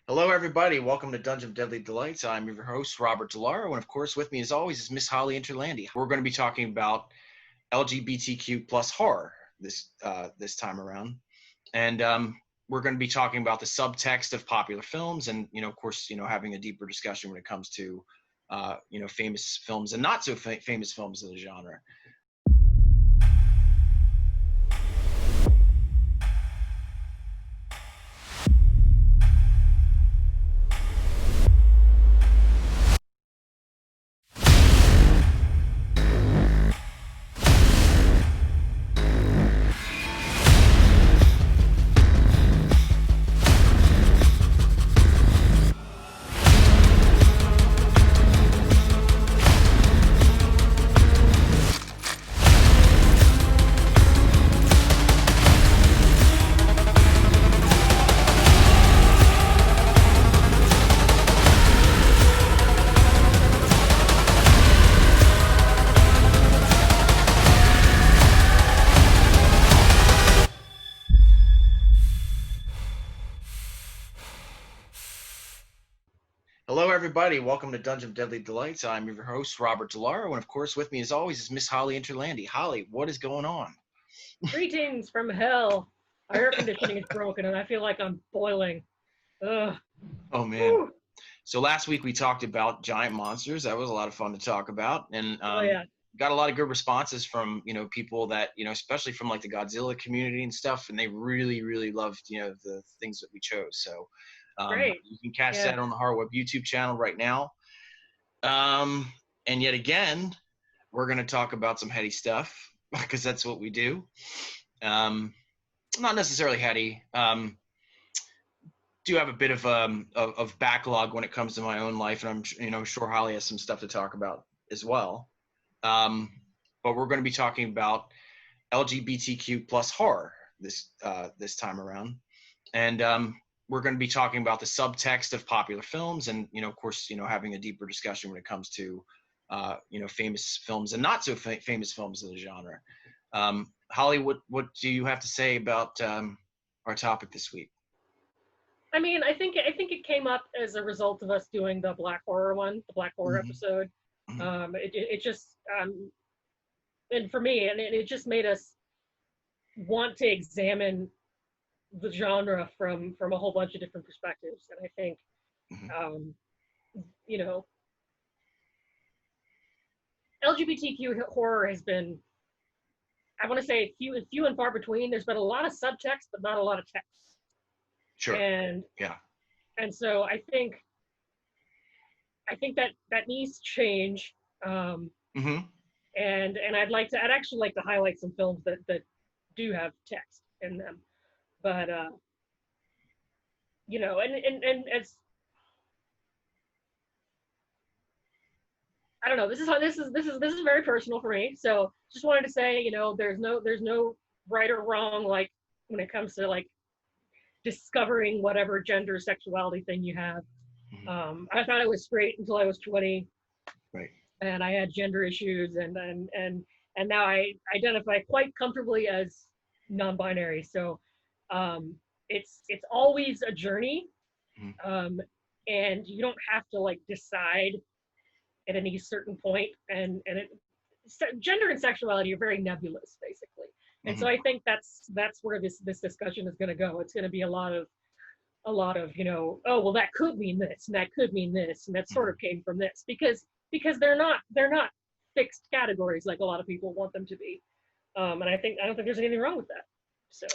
Hello, everybody. Welcome to Dungeon of Deadly Delights. I'm your host, Robert DiLauro, and of course, with me, as always, is Miss Holly Interlandi. We're going to be talking about LGBTQ plus horror this time around, and we're going to be talking about the subtext of popular films, and of course, having a deeper discussion when it comes to famous films and not so famous films of the genre. Hello, everybody. Welcome to Dungeon of Deadly Delights. I'm your host, Robert DiLauro, and of course, with me, as always, is Miss Holly Interlandi. Holly, what is going on? Greetings from hell. Our air conditioning is broken, and I feel like I'm boiling. Ugh. Oh, man. Woo. So last week we talked about giant monsters. That was a lot of fun to talk about, and got a lot of good responses from people that especially from like the Godzilla community and stuff, and they really, really loved the things that we chose. So. Great. You can catch that on the Horror Web YouTube channel right now. And yet again, we're going to talk about some heady stuff because that's what we do. Not necessarily heady. Do have a bit of backlog when it comes to my own life, and I'm sure Holly has some stuff to talk about as well. But we're going to be talking about LGBTQ plus horror this time around, and we're going to be talking about the subtext of popular films and, of course, having a deeper discussion when it comes to, famous films and not so famous films of the genre. Holly, what do you have to say about our topic this week? I mean, I think it came up as a result of us doing the Black Horror episode. Mm-hmm. It just, and for me, and it just made us want to examine the genre from a whole bunch of different perspectives, and I think LGBTQ horror has been, I want to say, few and far between. There's been a lot of subtext, but not a lot of text. Sure. And so I think that needs to change. And I'd actually like to highlight some films that do have text in them. But and it's, I don't know. This is very personal for me. So just wanted to say, there's no right or wrong, like when it comes to like discovering whatever gender sexuality thing you have. I thought it was straight until I was 20. Right. And I had gender issues, and now I identify quite comfortably as non-binary. So. It's always a journey, and you don't have to like decide at any certain point, and gender and sexuality are very nebulous, basically. And so I think that's where this discussion is going to go. It's going to be a lot of oh, well, that could mean this, and that could mean this, and that sort of came from this, because they're not fixed categories like a lot of people want them to be, and I don't think there's anything wrong with that. So.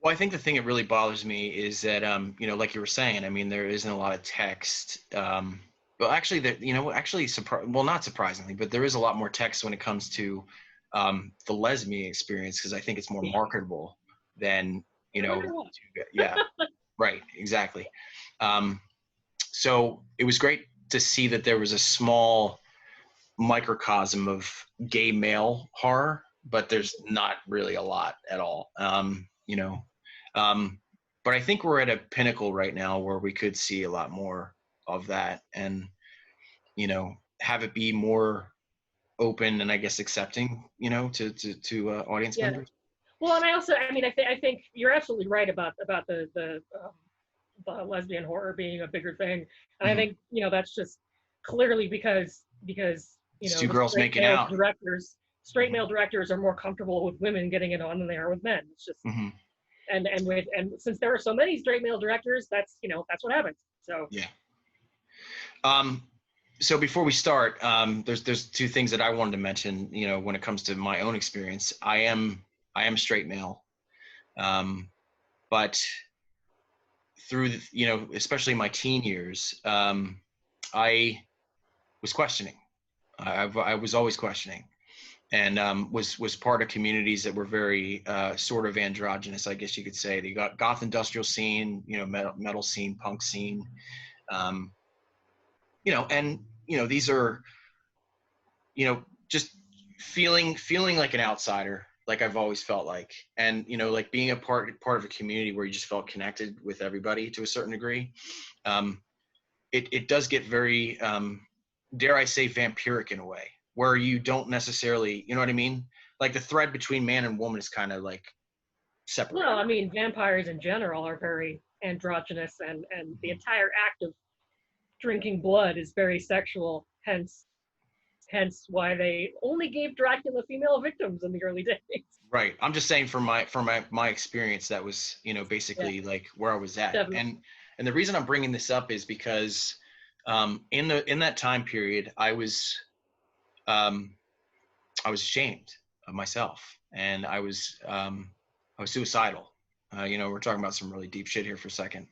Well, I think the thing that really bothers me is that, like you were saying, I mean, there isn't a lot of text. Well, actually, not surprisingly, but there is a lot more text when it comes to the lesbian experience, because I think it's more marketable than, yeah, right, exactly. So it was great to see that there was a small microcosm of gay male horror, but there's not really a lot at all. But I think we're at a pinnacle right now where we could see a lot more of that, and have it be more open and I guess accepting, to audience members. Well, and I think you're absolutely right about the lesbian horror being a bigger thing. And I think, that's just clearly because It's two the girls making out. straight male directors are more comfortable with women getting it on than they are with men. It's just, and since there are so many straight male directors, that's what happens. So yeah. So before we start, there's two things that I wanted to mention. When it comes to my own experience, I am straight male, but through especially my teen years, I was questioning. I was always questioning, and was part of communities that were very sort of androgynous, I guess you could say. They got goth industrial scene, metal scene, punk scene, and these are, just feeling like an outsider, like I've always felt like, and like being a part of a community where you just felt connected with everybody to a certain degree. It does get very, dare I say, vampiric in a way, where you don't necessarily, you know what I mean? Like the thread between man and woman is kind of like separate. Well, I mean, vampires in general are very androgynous, and the entire act of drinking blood is very sexual, hence why they only gave Dracula female victims in the early days. Right. I'm just saying from my experience, that was, basically like where I was at. Definitely. And the reason I'm bringing this up is because in that time period, I was ashamed of myself, and I was suicidal. We're talking about some really deep shit here for a second.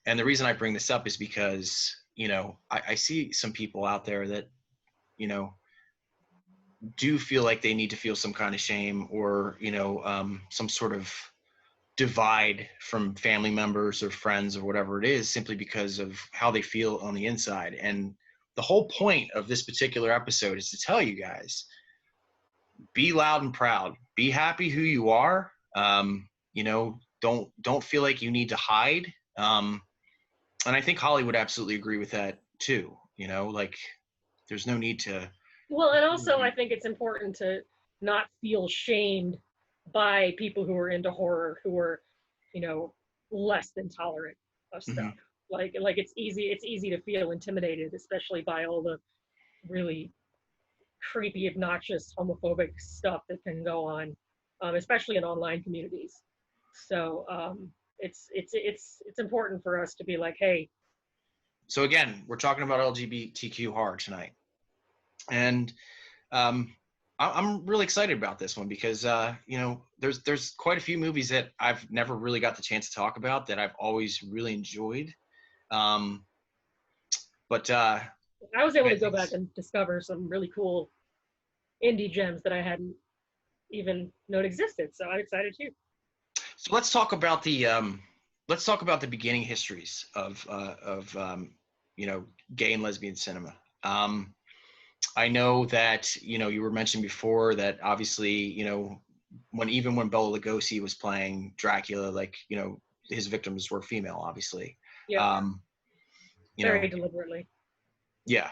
And the reason I bring this up is because, I see some people out there that, do feel like they need to feel some kind of shame or, some sort of divide from family members or friends or whatever it is, simply because of how they feel on the inside. And the whole point of this particular episode is to tell you guys, be loud and proud, be happy who you are. Don't feel like you need to hide. And I think Holly would absolutely agree with that too. Like there's no need to. Well, and also I think it's important to not feel shamed by people who are into horror, who are, less than tolerant of stuff. Like it's easy to feel intimidated, especially by all the really creepy, obnoxious, homophobic stuff that can go on, especially in online communities. So it's important for us to be like, hey. So again, we're talking about LGBTQ horror tonight, and I'm really excited about this one because there's quite a few movies that I've never really got the chance to talk about that I've always really enjoyed. But I was able to go back and discover some really cool indie gems that I hadn't even known existed. So I'm excited too. So let's talk about the beginning histories of gay and lesbian cinema. I know that, you were mentioned before that obviously, when Bela Lugosi was playing Dracula, like, his victims were female, obviously. Yeah. Very deliberately. Yeah.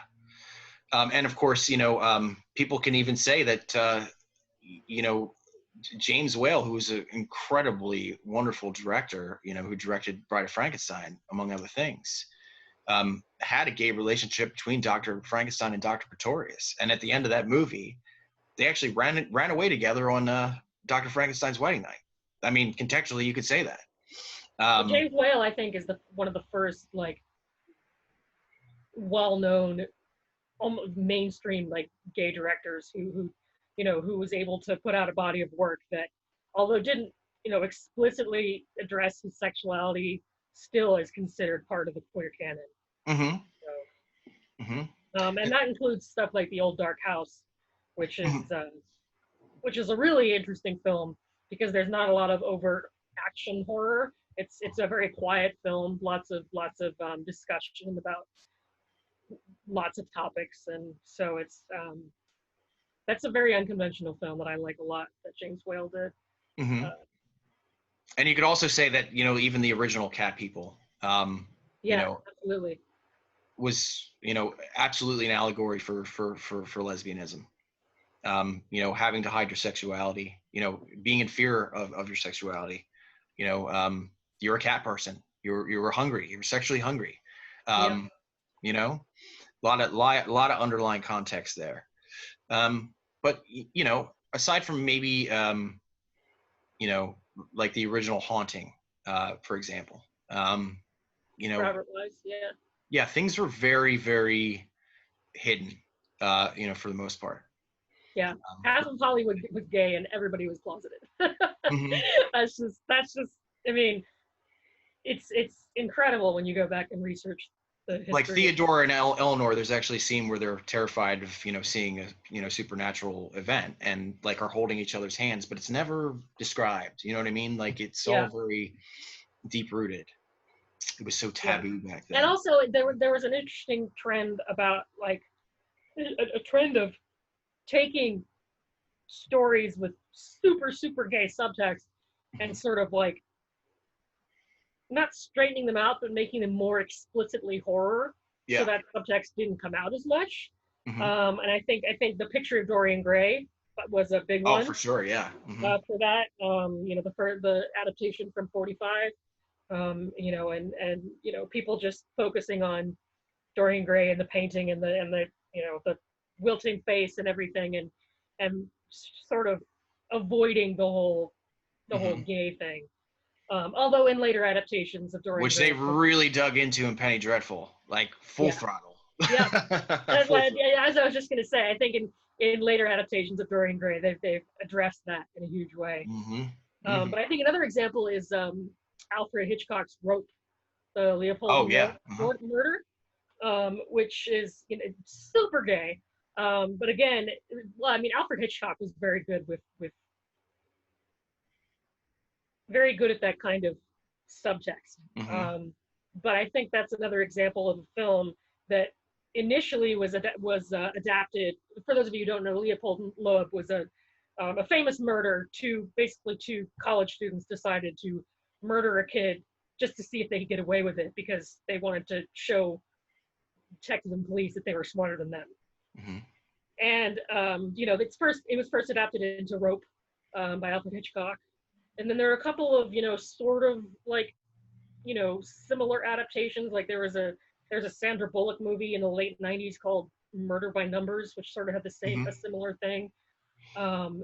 And of course, people can even say that, James Whale, who was an incredibly wonderful director, who directed Bride of Frankenstein, among other things, had a gay relationship between Dr. Frankenstein and Dr. Pretorius. And at the end of that movie, they actually ran away together on Dr. Frankenstein's wedding night. I mean, contextually, you could say that. James Whale, I think, is one of the first, like, well-known, almost mainstream, like, gay directors who was able to put out a body of work that, although didn't, explicitly address his sexuality, still is considered part of the queer canon. And that includes stuff like The Old Dark House, which is a really interesting film because there's not a lot of overt action horror. It's a very quiet film, lots of discussion about lots of topics, and so it's that's a very unconventional film that I like a lot that James Whale did. And you could also say that even the original Cat People, absolutely, was absolutely an allegory for lesbianism. Having to hide your sexuality, being in fear of your sexuality. You're a cat person, you were hungry, you were sexually hungry. Yeah. You know, a lot of underlying context there. But you know, aside from maybe you know, like the original Haunting, for example, you know, Robert Wise, yeah. yeah, things were very, very hidden, you know, for the most part. Yeah. Half of Hollywood was gay and everybody was closeted. Mhm. That's just I mean, it's incredible when you go back and research the Like history of Theodore and Eleanor, there's actually a scene where they're terrified of, you know, seeing a, you know, supernatural event and like are holding each other's hands, but it's never described. You know what I mean? Like it's all yeah, very deep rooted. It was so yeah. taboo back And then. also there was an interesting trend about like a trend of taking stories with super gay subtext and sort of like not straightening them out, but making them more explicitly horror, so Yeah. that subtext didn't come out as much. Hmm. And I think the picture of Dorian Gray was a big Oh, one for sure. Yeah. Hmm. for that. You know, the adaptation from 45. You know, and you know, people just focusing on Dorian Gray and the painting and the you know the wilting face and everything, and sort of avoiding the whole Hmm. gay thing. Although in later adaptations of Dorian Which they Gray, really dug into in Penny Dreadful, like full yeah, throttle. yeah. Full throttle. As I was just gonna say, I think in later adaptations of Dorian Gray, they've addressed that in a huge way. Hmm. Hmm. But I think another example is Alfred Hitchcock's Rope, the Leopold Oh and yeah. Uh-huh. murder, which is, you know, super gay. But again, well, I mean, Alfred Hitchcock was with very good at that kind of subtext. Hmm. But I think that's another example of a film that initially was adapted. For those of you who don't know, Leopold and Loeb was a famous murder. Basically two college students decided to murder a kid just to see if they could get away with it because they wanted to show detectives and police that they were smarter than them. Hmm. And you know, it was first adapted into Rope by Alfred Hitchcock, and then there are a couple of, you know, sort of like, you know, similar adaptations. Like there's a Sandra Bullock movie in the late '90s called Murder by Numbers, which sort of had Hmm. a similar thing. Um,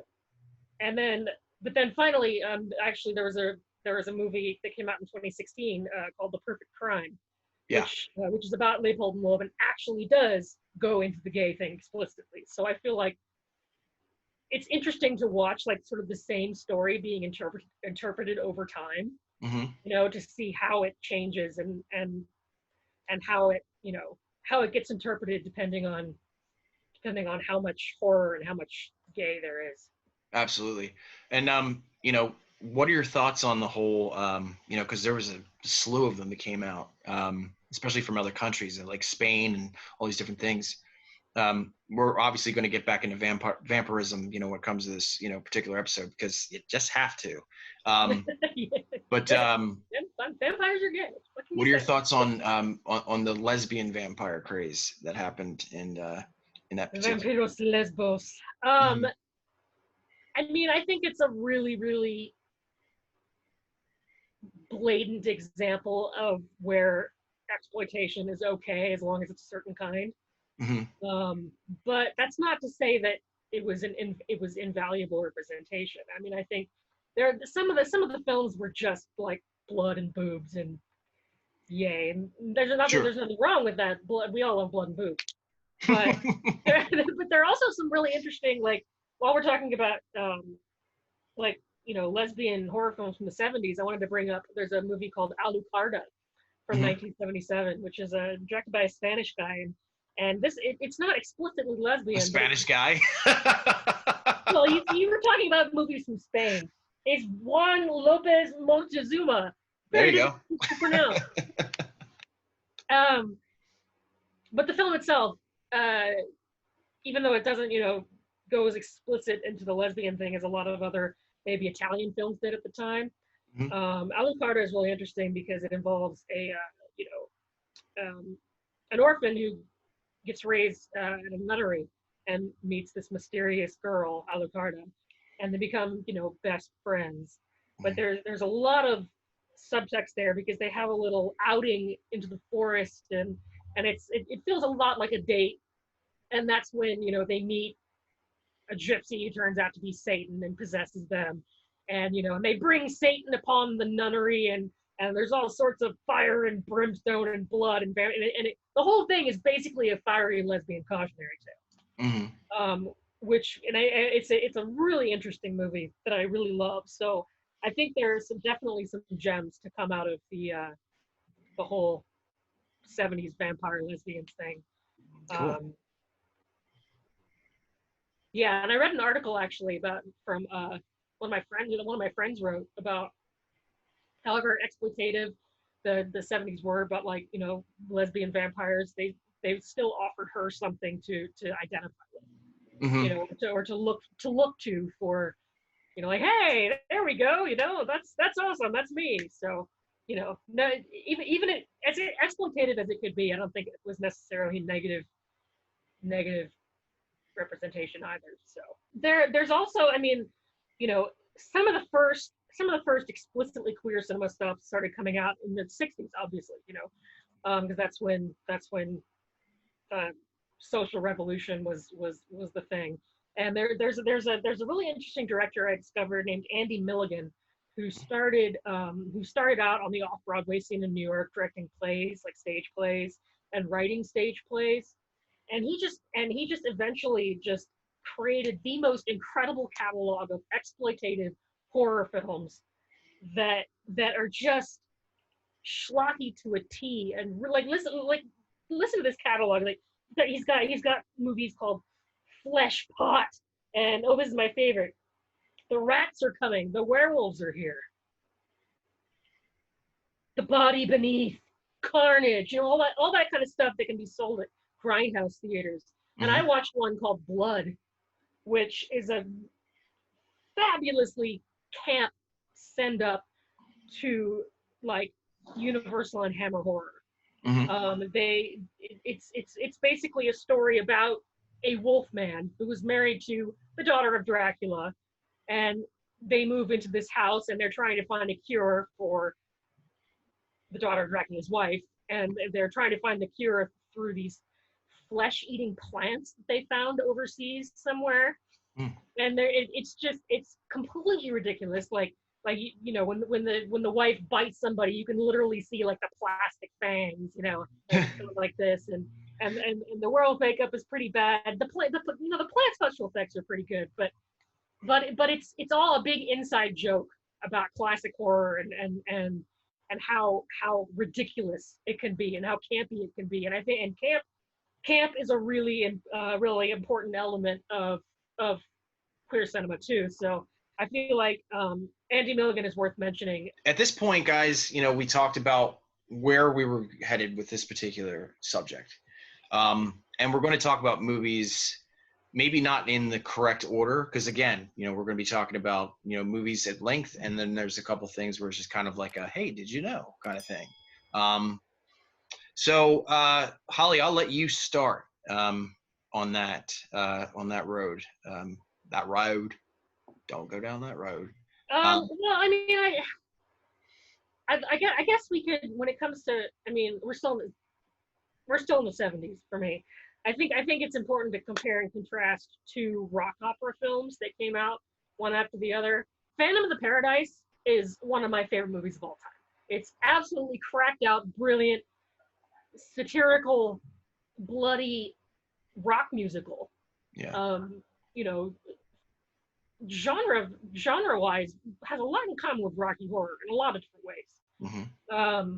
and then but then finally, actually there was a movie that came out in 2016 called The Perfect Crime, Yeah. which is about Leopold and Loeb and actually does go into the gay thing explicitly. So I feel like it's interesting to watch like sort of the same story being interpreted over time, Hmm. you know, to see how it changes and how it, you know, how it gets interpreted depending on how much horror and how much gay there is. Absolutely. And you know, what are your thoughts on the whole you know, because there was a slew of them that came out, especially from other countries like Spain and all these different things. We're obviously going to get back into vampirism, you know, when it comes to this, you know, particular episode because you just have to. Yeah. But Vampires are gay. What can what you are your say? thoughts on the lesbian vampire craze that happened in that particular? Vampiros lesbos. Mhm. I mean, I think it's a really blatant example of where exploitation is okay as long as it's a certain kind. Mhm. Um, but that's not to say that it was invaluable representation. I mean, I think some of the films were just like blood and boobs and yay, and Sure. there's nothing wrong with that. Blood, we all love blood and boobs, but but there are also some really interesting, like, while we're talking about like, you know, lesbian horror films from the 70s, I wanted to bring up, there's a movie called Alucarda from Mhm. 1977, which is directed by a Spanish guy, and it's not explicitly A lesbian, but it's, Spanish guy. well, you were talking about movies from Spain. It's Juan Lopez Montezuma, There very you go. difficult to pronounce. Um, but the film itself, uh, even though it doesn't, you know, go as explicit into the lesbian thing as a lot of other maybe Italian films did at the time, Mhm. Alucarda is really interesting because it involves you know, an orphan who gets raised in a nunnery and meets this mysterious girl, Alucarda, and they become, you know, best friends. But Mhm. there's a lot of subtext there, because they have a little outing into the forest, and it feels a lot like a date. And that's when, you know, they meet a gypsy who turns out to be Satan and possesses them. And, you know, and they bring Satan upon the nunnery, and there's all sorts of fire and brimstone and blood, and the whole thing is basically a fiery lesbian cautionary tale. Mm-hmm. Which, and it's a really interesting movie that I really love. So I think there's definitely some gems to come out of the whole 70s vampire lesbians thing. Cool. Yeah, and I read an article actually from one of my friends wrote about however exploitative the 70s were, but, like, you know, lesbian vampires, they still offered her something to identify with, Mm-hmm. you know, or to look to for, you know, like, hey, there we go, you know, that's awesome, that's me. So, you know, no, even as exploitative as it could be, I don't think it was necessarily negative representation either. So there's also, I mean, you know, some of the first explicitly queer cinema stuff started coming out in the 60s, obviously, you know, because that's when social revolution was the thing. And there's a really interesting director I discovered named Andy Milligan, who started out on the off-Broadway scene in New York, directing plays, like stage plays, and writing stage plays. And he just eventually just created the most incredible catalog of exploitative horror films that are just schlocky to a T. And listen to this catalog. Like, he's got movies called Flesh Pot, and oh, this is my favorite. The Rats Are Coming. The Werewolves Are Here. The Body Beneath. Carnage. You know, all that kind of stuff that can be sold at grindhouse theaters. And I watched one called Blood, which is a fabulously camp send up to, like, Universal and Hammer horror. Mm-hmm. It's basically a story about a wolf man who was married to the daughter of Dracula, and they move into this house and they're trying to find a cure for the daughter of Dracula's wife, and they're trying to find the cure through these flesh-eating plants that they found overseas somewhere. And it's completely ridiculous. Like you know, when the wife bites somebody, you can literally see, like, the plastic fangs, you know, like this, and the werewolf makeup is pretty bad. The plant special effects are pretty good, but it's all a big inside joke about classic horror and how ridiculous it can be and how campy it can be. And I think camp is a really really important element of queer cinema too. So I feel like Andy Milligan is worth mentioning. At this point, guys, you know, we talked about where we were headed with this particular subject. And we're going to talk about movies, maybe not in the correct order, because, again, you know, we're going to be talking about, you know, movies at length, and then there's a couple things where it's just kind of like a, hey, did you know, kind of thing. So Holly, I'll let you start on that road. That road. Don't go down that road. Well, I mean, I guess we could, when it comes to, I mean, we're still in the 70s for me. I think it's important to compare and contrast two rock opera films that came out one after the other. Phantom of the Paradise is one of my favorite movies of all time. It's absolutely cracked out, brilliant, satirical, bloody rock musical. Yeah. You know, genre-wise, has a lot in common with Rocky Horror in a lot of different ways. Mm-hmm.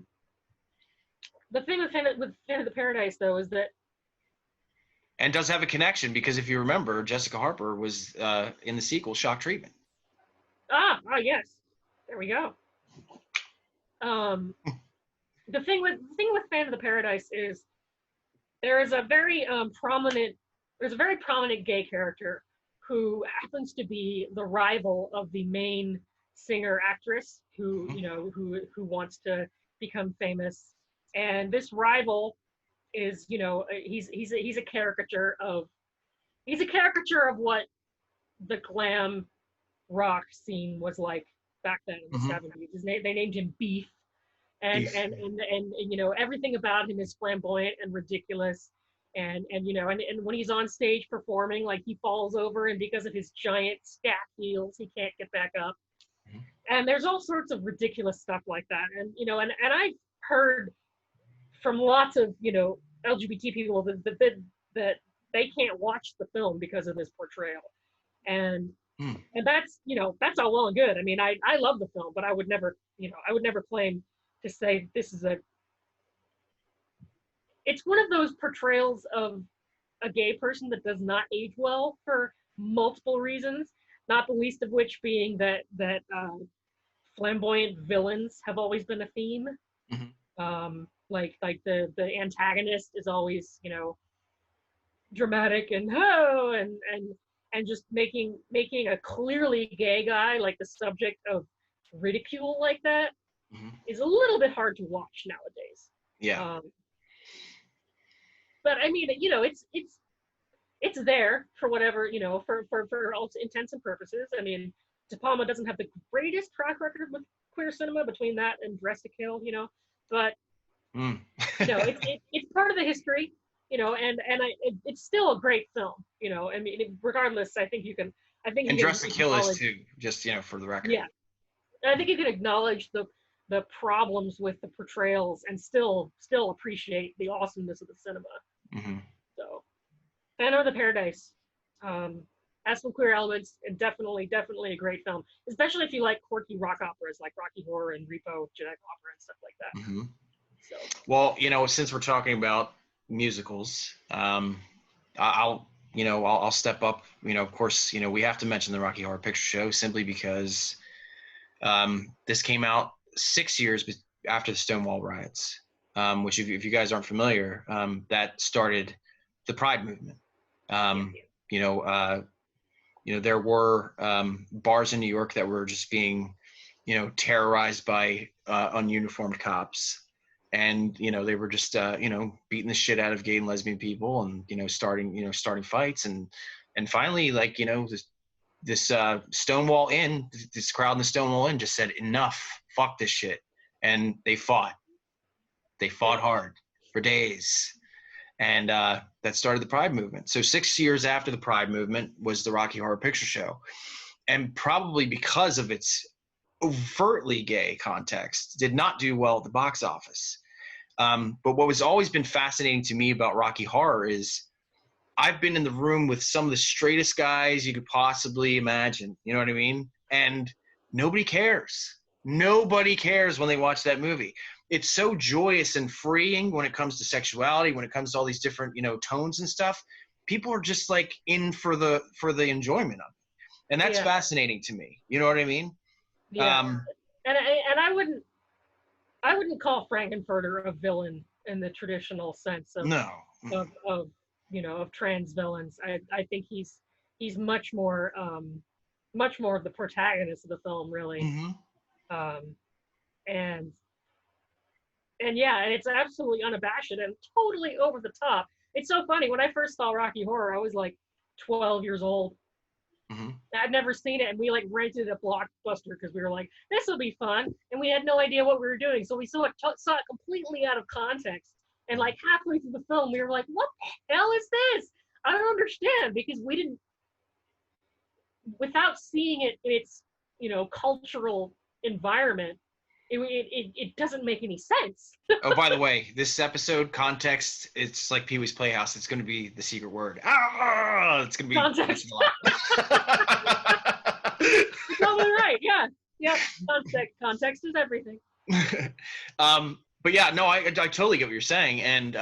The thing with Phantom of the Paradise, though, is that, and does have a connection, because if you remember, Jessica Harper was in the sequel, Shock Treatment. Yes, there we go. The thing with Phantom of the Paradise is there's a very prominent gay character who happens to be the rival of the main singer actress who, you know, who wants to become famous. And this rival is, you know, he's a caricature of what the glam rock scene was like back then in the Mm-hmm. 70s. They named him Beef. And, Beef. and you know, everything about him is flamboyant and ridiculous. And you know, and when he's on stage performing, like he falls over, and because of his giant scat heels, he can't get back up. Mhm. And there's all sorts of ridiculous stuff like that. And you know, and I've heard from lots of, you know, LGBT people that they can't watch the film because of this portrayal. And Mm. and that's, you know, that's all well and good. I mean, I love the film, but I would never, you know, I would never claim to say this is it's one of those portrayals of a gay person that does not age well for multiple reasons, not the least of which being that flamboyant villains have always been a theme. Mm-hmm. Like the antagonist is always, you know, dramatic and oh, and just making a clearly gay guy like the subject of ridicule like that Mm-hmm. is a little bit hard to watch nowadays. Yeah. But I mean, you know, it's there for whatever, you know, for all intents and purposes. I mean, De Palma doesn't have the greatest track record with queer cinema between that and Dress to Kill, you know, but Mm. you know, it's part of the history, you know, and it's still a great film, you know. I mean, regardless, I think you can And Dress to Kill is too, just, you know, for the record. Yeah, I think you can acknowledge the problems with the portrayals and still appreciate the awesomeness of the cinema. Mm-hmm. So, Phantom of the Paradise has some queer elements, and definitely a great film, especially if you like quirky rock operas like Rocky Horror and Repo Genetic Opera and stuff like that. Mm-hmm. So, well, you know, since we're talking about musicals, I'll step up. You know, of course, you know, we have to mention the Rocky Horror Picture Show simply because this came out 6 years after the Stonewall riots, which if you guys aren't familiar, that started the Pride movement. You know, there were bars in New York that were just being, you know, terrorized by ununiformed cops. And, you know, they were just, you know, beating the shit out of gay and lesbian people and, you know, starting fights. And finally, like, you know, this Stonewall Inn, this crowd in the Stonewall Inn just said, enough, fuck this shit. And they fought hard for days. And that started the Pride movement. So 6 years after the Pride movement was the Rocky Horror Picture Show. And probably because of its overtly gay context, did not do well at the box office. But what was always been fascinating to me about Rocky Horror is I've been in the room with some of the straightest guys you could possibly imagine. You know what I mean? And nobody cares. Nobody cares when they watch that movie. It's so joyous and freeing when it comes to sexuality, when it comes to all these different, you know, tones and stuff. People are just like in for the enjoyment of it. And that's fascinating to me. You know what I mean? Yeah. And I wouldn't call Frankenfurter a villain in the traditional sense of you know, of trans villains. I think he's much more of the protagonist of the film, really. Mm-hmm. And yeah, and it's absolutely unabashed and totally over the top. It's so funny. When I first saw Rocky Horror, I was like 12 years old. Mm-hmm. I'd never seen it, and we like rented a Blockbuster because we were like, this will be fun, and we had no idea what we were doing, so we saw it completely out of context. And like halfway through the film, we were like, what the hell is this? I don't understand, because we didn't, without seeing it in its, you know, cultural environment, it doesn't make any sense. Oh, by the way, this episode, context, it's like Pee-wee's Playhouse. It's going to be the secret word. Ah! It's going to be context. Totally right. Yeah. Context is everything. But yeah, no, I totally get what you're saying. And,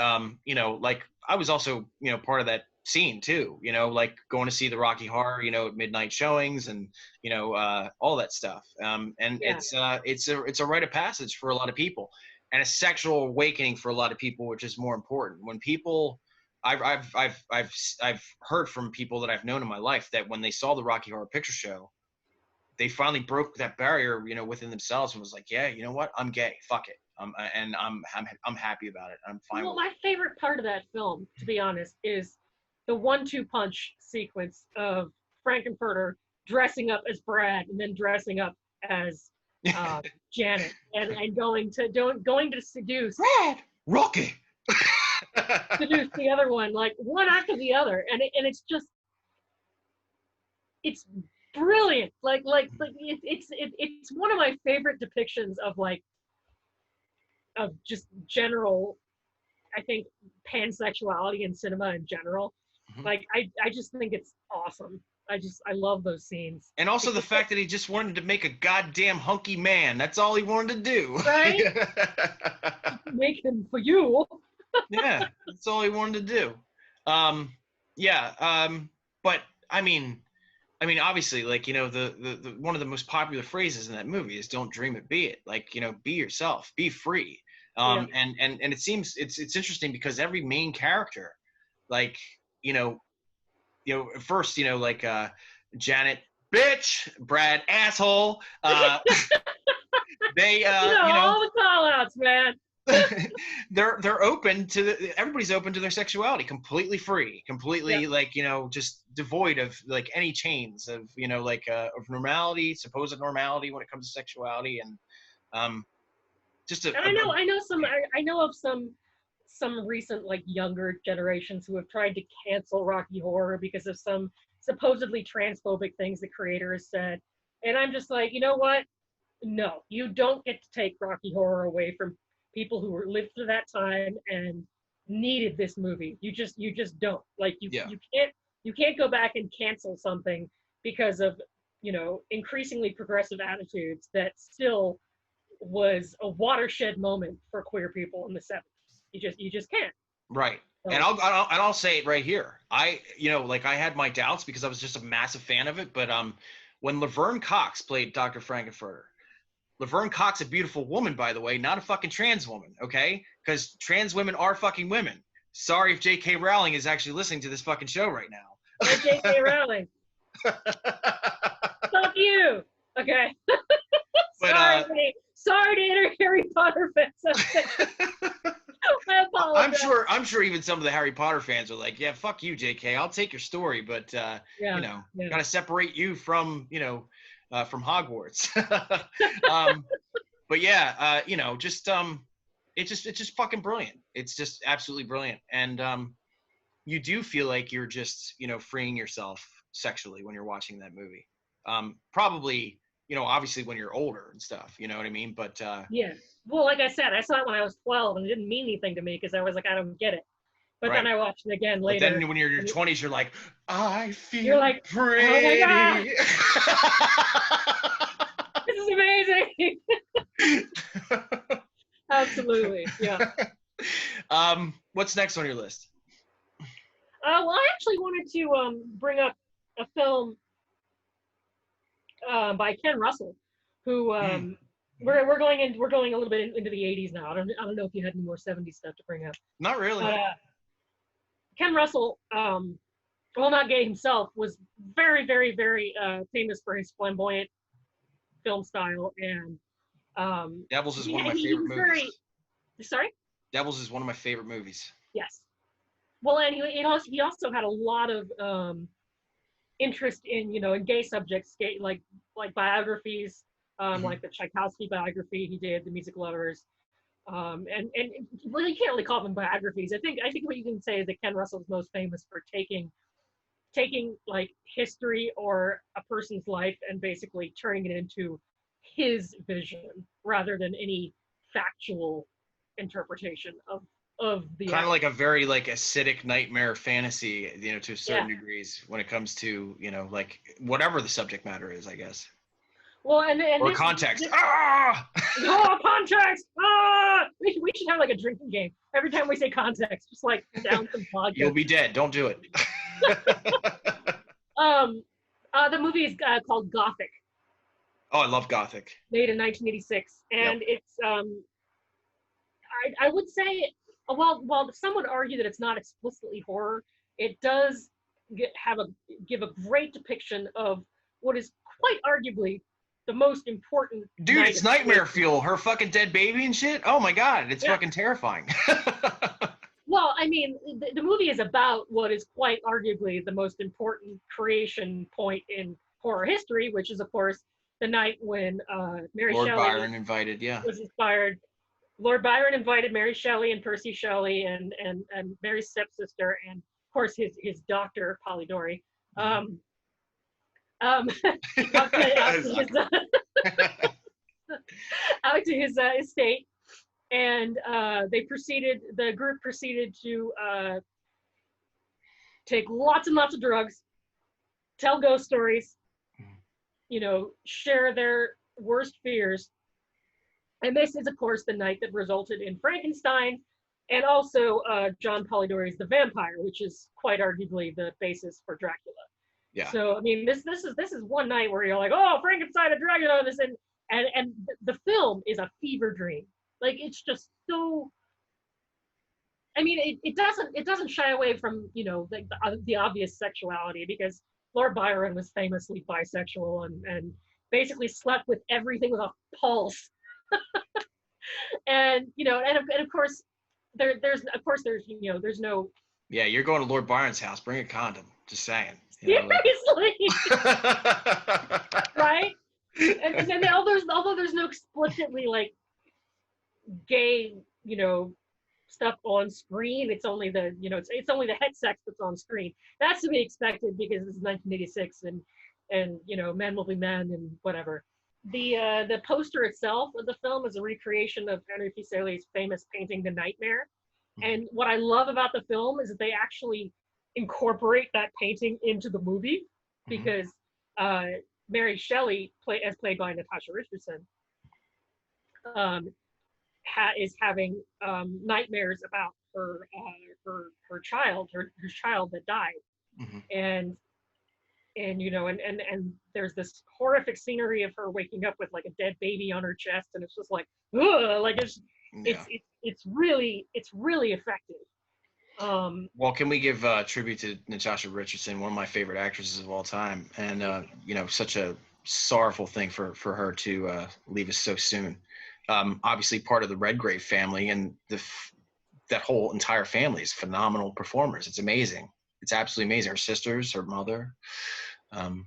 you know, like I was also, you know, part of that scene too, you know, like going to see the Rocky Horror, you know, at midnight showings and, you know, all that stuff. It's a rite of passage for a lot of people and a sexual awakening for a lot of people, which is more important. When people, I've heard from people that I've known in my life that when they saw the Rocky Horror Picture Show, they finally broke that barrier, you know, within themselves and was like, yeah, you know what? I'm gay. Fuck it. And I'm happy about it. I'm fine. Well, my favorite part of that film, to be honest, is the 1-2 punch sequence of Frankenfurter dressing up as Brad and then dressing up as Janet and going to seduce Red Rocky. seduce the other one, like one after the other, and it's just, it's brilliant. It's one of my favorite depictions of just general, I think, pansexuality in cinema in general. Like I just think it's awesome. I love those scenes. And also the fact that he just wanted to make a goddamn hunky man. That's all he wanted to do. Right? Make him for you. Yeah, that's all he wanted to do. But I mean, obviously, like, you know, the one of the most popular phrases in that movie is "Don't dream it, be it." Like, you know, be yourself, be free. And it seems it's interesting because every main character, like, you know, at first, you know, like Janet, bitch, Brad, asshole. They, all the call-outs, man. they're open to everybody's open to their sexuality, completely free, completely like, you know, just devoid of like any chains of, you know, like of normality, supposed normality when it comes to sexuality, and I know of some recent, like, younger generations who have tried to cancel Rocky Horror because of some supposedly transphobic things the creator has said. And I'm just like, you know what? No, you don't get to take Rocky Horror away from people who lived through that time and needed this movie. You just don't. Like, you can't go back and cancel something because of, you know, increasingly progressive attitudes that still was a watershed moment for queer people in the 70s. You just can't. Right. And I'll say it right here. I had my doubts because I was just a massive fan of it. But when Laverne Cox played Dr. Frankenfurter, Laverne Cox, a beautiful woman, by the way, not a fucking trans woman, okay? Because trans women are fucking women. Sorry if J.K. Rowling is actually listening to this fucking show right now. Hey, J.K. Rowling. Fuck you. Okay. Sorry to enter Harry Potter fans. I apologize. I'm sure even some of the Harry Potter fans are like, yeah, fuck you, JK. I'll take your story, but gotta separate you from, from Hogwarts. But yeah, it's just fucking brilliant. It's just absolutely brilliant. And you do feel like you're just, freeing yourself sexually when you're watching that movie. Probably, obviously when you're older and stuff, you know what I mean? But yeah. Well, like I said, I saw it when I was 12 and it didn't mean anything to me because I was like, I don't get it. But then I watched it again later. But then when you're in your 20s, you're like, I feel you're like, pretty. Oh my God. This is amazing. Absolutely, yeah. What's next on your list? Well, I actually wanted to bring up a film by Ken Russell, who we're going a little bit into the 80s now. I don't know if you had any more 70s stuff to bring up. Not really. But Ken Russell, while not gay himself, was very, very, very famous for his flamboyant film style, and Devils is one of my favorite movies. Sorry? Devils is one of my favorite movies. Yes. Well, and he also had a lot of interest in in gay subjects, like biographies, like the Tchaikovsky biography he did, The Music Lovers, and well, you can't really call them biographies. I think what you can say is that Ken Russell's most famous for taking like history or a person's life and basically turning it into his vision rather than any factual interpretation of the kind of like a very acidic nightmare fantasy, to certain degrees when it comes to like whatever the subject matter is, I guess. Well, and or context. Context! We should have like a drinking game every time we say context, just like down some vodka. You'll be dead. Don't do it. The movie is called Gothic. Oh, I love Gothic. Made in 1986, and it's I would say, while some would argue that it's not explicitly horror, it does give a great depiction of what is quite arguably the most important. Dude, it's nightmare fuel. Her fucking dead baby and shit. Oh my God, it's fucking terrifying. Well, I mean, the movie is about what is quite arguably the most important creation point in horror history, which is, of course, the night when Mary Lord Shelley Byron invited, yeah. was inspired. Lord Byron invited Mary Shelley and Percy Shelley and Mary's stepsister and of course his doctor Polidori out to his estate, and the group proceeded to take lots and lots of drugs, tell ghost stories, share their worst fears. And this is, of course, the night that resulted in Frankenstein and also John Polidori's The Vampire, which is quite arguably the basis for Dracula. Yeah. So, I mean, this is one night where you're like, oh, Frankenstein and Dracula, and the film is a fever dream. Like, it's just so, I mean, it doesn't shy away from, the obvious sexuality, because Lord Byron was famously bisexual and basically slept with everything with a pulse. And of course there's no. Yeah, you're going to Lord Byron's house, bring a condom, just saying. Seriously. Right? And then although there's no explicitly like gay stuff on screen, it's only the it's only the het sex that's on screen. That's to be expected because it's 1986 and men will be men and whatever. The poster itself of the film is a recreation of Henry Fuseli's famous painting The Nightmare. And what I love about the film is that they actually incorporate that painting into the movie, because Mary Shelley, as played by Natasha Richardson, is having nightmares about her child that died. And there's this horrific scenery of her waking up with like a dead baby on her chest, and it's just like, ugh, like it's really effective. Well, can we give tribute to Natasha Richardson, one of my favorite actresses of all time, and such a sorrowful thing for her to leave us so soon. Obviously part of the Redgrave family, and that whole entire family is phenomenal performers. It's amazing. It's absolutely amazing. Her sisters, her mother. Well,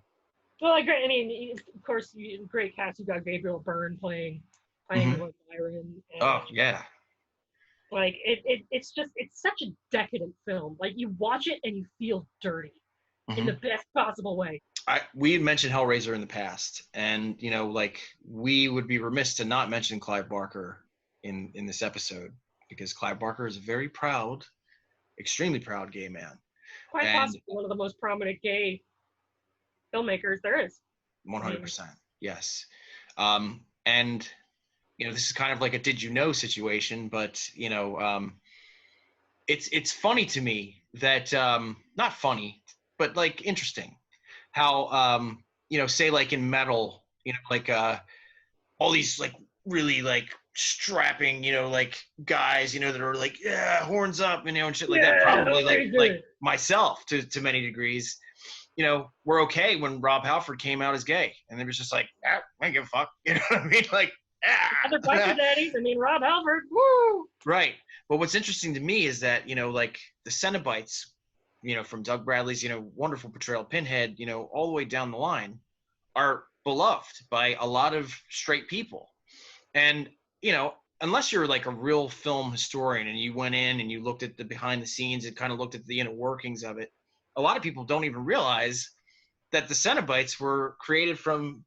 I mean, of course, great cast. You got Gabriel Byrne playing Lord Byron. Oh yeah. Like it's such a decadent film. Like you watch it and you feel dirty in the best possible way. We had mentioned Hellraiser in the past, and we would be remiss to not mention Clive Barker in this episode, because Clive Barker is a very proud, extremely proud gay man. Quite possibly one of the most prominent gay filmmakers there is. 100%, yes. And this is kind of like a did you know situation, but it's funny to me that not funny, but like interesting how say like in metal, all these like really like strapping guys that are like horns up and shit like that, probably like myself to many degrees, we're okay when Rob Halford came out as gay, and it was just like I don't give a fuck, you know what I mean, like other biker daddies. I mean, Rob Halford, woo. Right. But what's interesting to me is that like the Cenobites, from Doug Bradley's wonderful portrayal of Pinhead, all the way down the line, are beloved by a lot of straight people. And unless you're like a real film historian and you went in and you looked at the behind the scenes and kind of looked at the inner workings of it, a lot of people don't even realize that the Cenobites were created from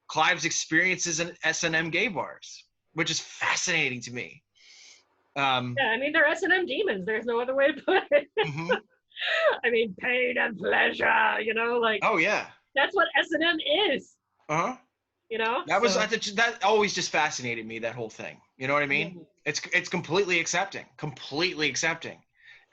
Clive's experiences in S&M gay bars, which is fascinating to me. Yeah, I mean, they're S&M demons. There's no other way to put it. I mean, pain and pleasure, like. Oh yeah. That's what S&M is. That always just fascinated me, that whole thing. You know what I mean? It's completely accepting.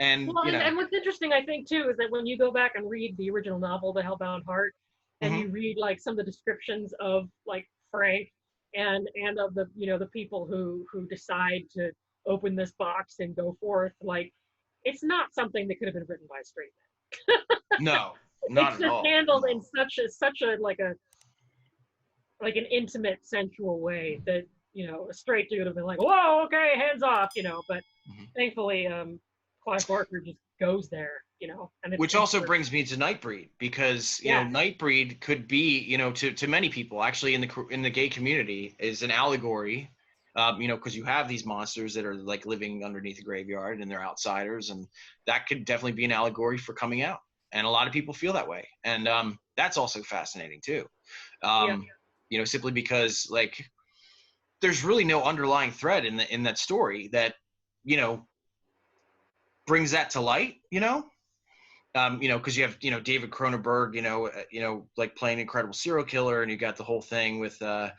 And and what's interesting, I think, too, is that when you go back and read the original novel, The Hellbound Heart, and you read like some of the descriptions of like Frank and of the the people who decide to open this box and go forth, like it's not something that could have been written by a straight man. No, not it's at all. It's handled in such a like an intimate, sensual way that a straight dude would have been like, whoa, okay, hands off, but thankfully Clive Barker just goes there, and Which also brings me to Nightbreed, because Nightbreed could be, to many people actually in the gay community, is an allegory, because you have these monsters that are like living underneath a graveyard and they're outsiders, and that could definitely be an allegory for coming out, and a lot of people feel that way, and that's also fascinating too, simply because like there's really no underlying thread in that story that brings that to light, because you have David Cronenberg, like playing an incredible serial killer, and you got the whole thing with well,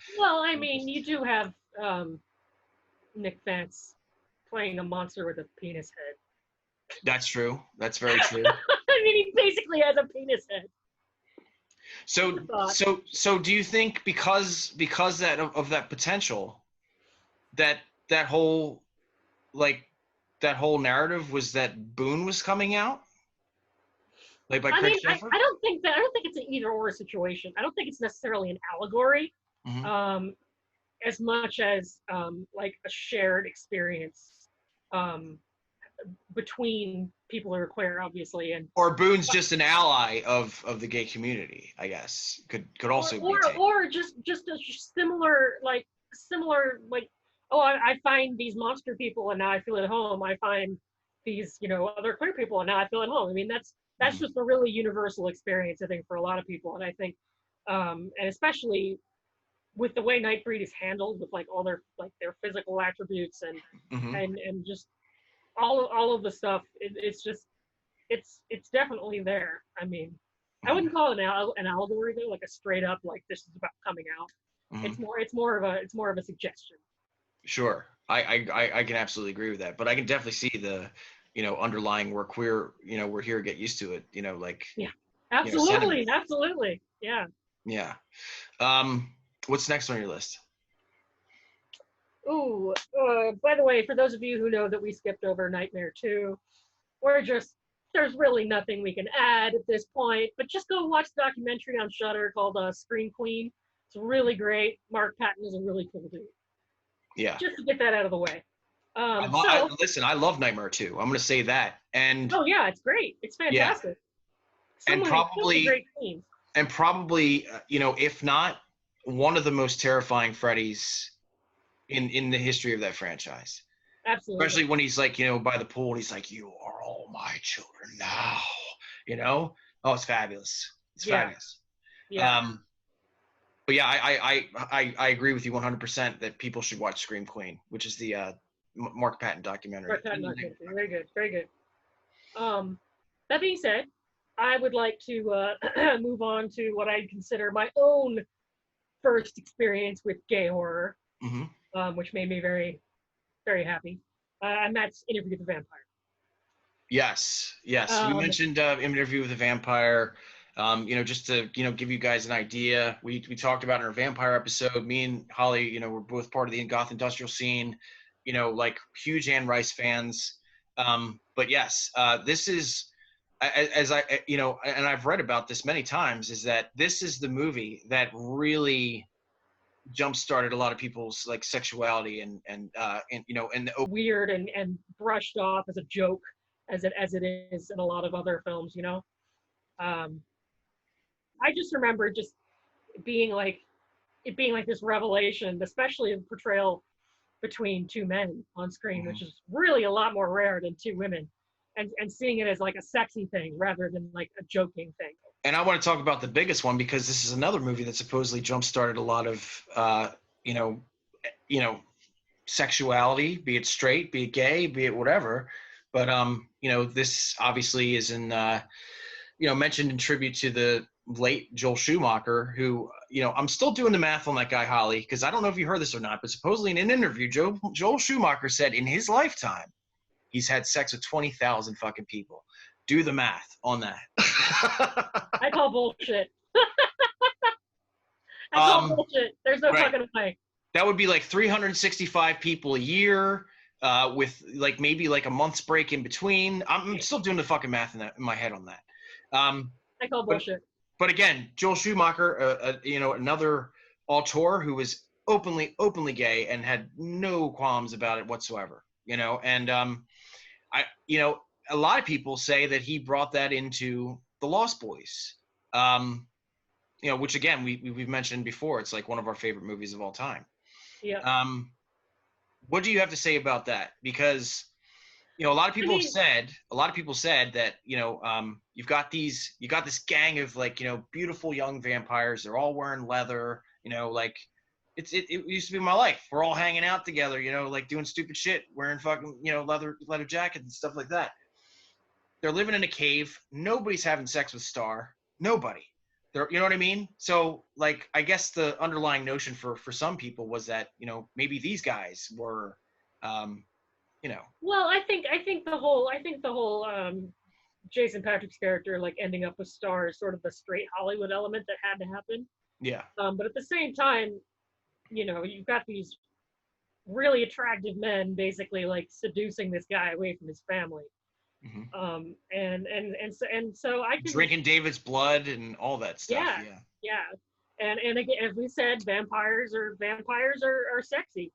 I mean, you do have Nick Vance playing a monster with a penis head. That's true. That's very true. I mean, he basically has a penis head. So do you think because that of that potential, that whole narrative was that Boone was coming out? Like by Craig Sheffer? I don't think it's an either or situation. I don't think it's necessarily an allegory, as much as like a shared experience between people who are queer, obviously, and or Boone's just an ally of the gay community, I guess. Could also be or just a similar oh, I find these monster people and now I feel at home. I find these other queer people and now I feel at home. I mean, that's just a really universal experience, I think, for a lot of people. And I think and especially with the way Nightbreed is handled, with like all their physical attributes and just all of the stuff, it's definitely there. I mean, I wouldn't call it an allegory though, like a straight up like this is about coming out. It's more of a suggestion. Sure, I can absolutely agree with that, but I can definitely see the underlying we're queer, we're here, get used to it, like absolutely, yeah. What's next on your list? Ooh, by the way, for those of you who know that we skipped over Nightmare 2, there's really nothing we can add at this point, but just go watch the documentary on Shudder called Scream Queen. It's really great. Mark Patton is a really cool dude. Yeah. Just to get that out of the way. Listen, I love Nightmare 2. I'm going to say that. And oh yeah, it's great. It's fantastic. Yeah. And probably great scenes. And probably, if not one of the most terrifying Freddys in the history of that franchise. Absolutely. Especially when he's like, by the pool, and he's like, "You are all my children now." Oh, it's fabulous. It's fabulous. Yeah. But yeah, I agree with you 100% that people should watch Scream Queen, which is the Mark Patton documentary. Mark Patton documentary. Very good. Very good. That being said, I would like to move on to what I consider my own first experience with gay horror, which made me very, very happy. And that's Interview with the Vampire. Yes. We mentioned Interview with the Vampire. Just to give you guys an idea, we talked about in our vampire episode. Me and Holly, we're both part of the goth industrial scene. Like huge Anne Rice fans. But yes, this is, as I and I've read about this many times, is that this is the movie that really jump-started a lot of people's like sexuality and weird and brushed off as a joke as it is in a lot of other films. I just remember just being like this revelation, especially the portrayal between two men on screen, which is really a lot more rare than two women, and seeing it as like a sexy thing rather than like a joking thing. And I want to talk about the biggest one, because this is another movie that supposedly jump-started a lot of sexuality, be it straight, be it gay, be it whatever. But this obviously is mentioned in tribute to the late Joel Schumacher, who, I'm still doing the math on that guy, Holly, because I don't know if you heard this or not, but supposedly in an interview, Joel Schumacher said in his lifetime, he's had sex with 20,000 fucking people. Do the math on that. I call bullshit. I call bullshit. There's no fucking way. That would be like 365 people a year, with like maybe like a month's break in between. I'm still doing the fucking math in my head on that. I call bullshit. But again, Joel Schumacher, another auteur who was openly gay and had no qualms about it whatsoever. And a lot of people say that he brought that into The Lost Boys. Which again we've mentioned before. It's like one of our favorite movies of all time. Yeah. What do you have to say about that? Because a lot of people have said that you've got this gang of beautiful young vampires. They're all wearing leather. It used to be my life. We're all hanging out together. Doing stupid shit, wearing fucking leather jackets and stuff like that. They're living in a cave. Nobody's having sex with Star. Nobody. You know what I mean? So, I guess the underlying notion for some people was that, maybe these guys were, Well, I think the whole Jason Patric's character, ending up with Star is sort of the straight Hollywood element that had to happen. Yeah. But at the same time, you've got these really attractive men basically, seducing this guy away from his family. Mm-hmm. And so I can drinking David's blood and all that stuff. Yeah. And again, as we said, vampires are sexy,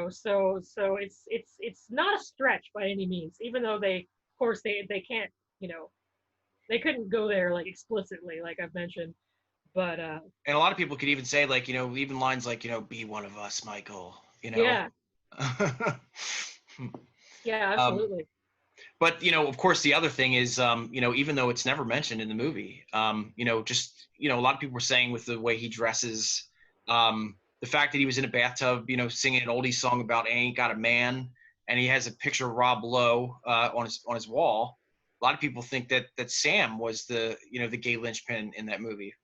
so it's not a stretch by any means, even though they can't, they couldn't go there explicitly, like I've mentioned, but and a lot of people could even say even lines like be one of us, Michael, yeah. Yeah, absolutely. But of course, the other thing is, even though it's never mentioned in the movie, a lot of people were saying with the way he dresses, the fact that he was in a bathtub, singing an oldie song about "I Ain't Got a Man," and he has a picture of Rob Lowe on his wall. A lot of people think that Sam was the gay linchpin in that movie.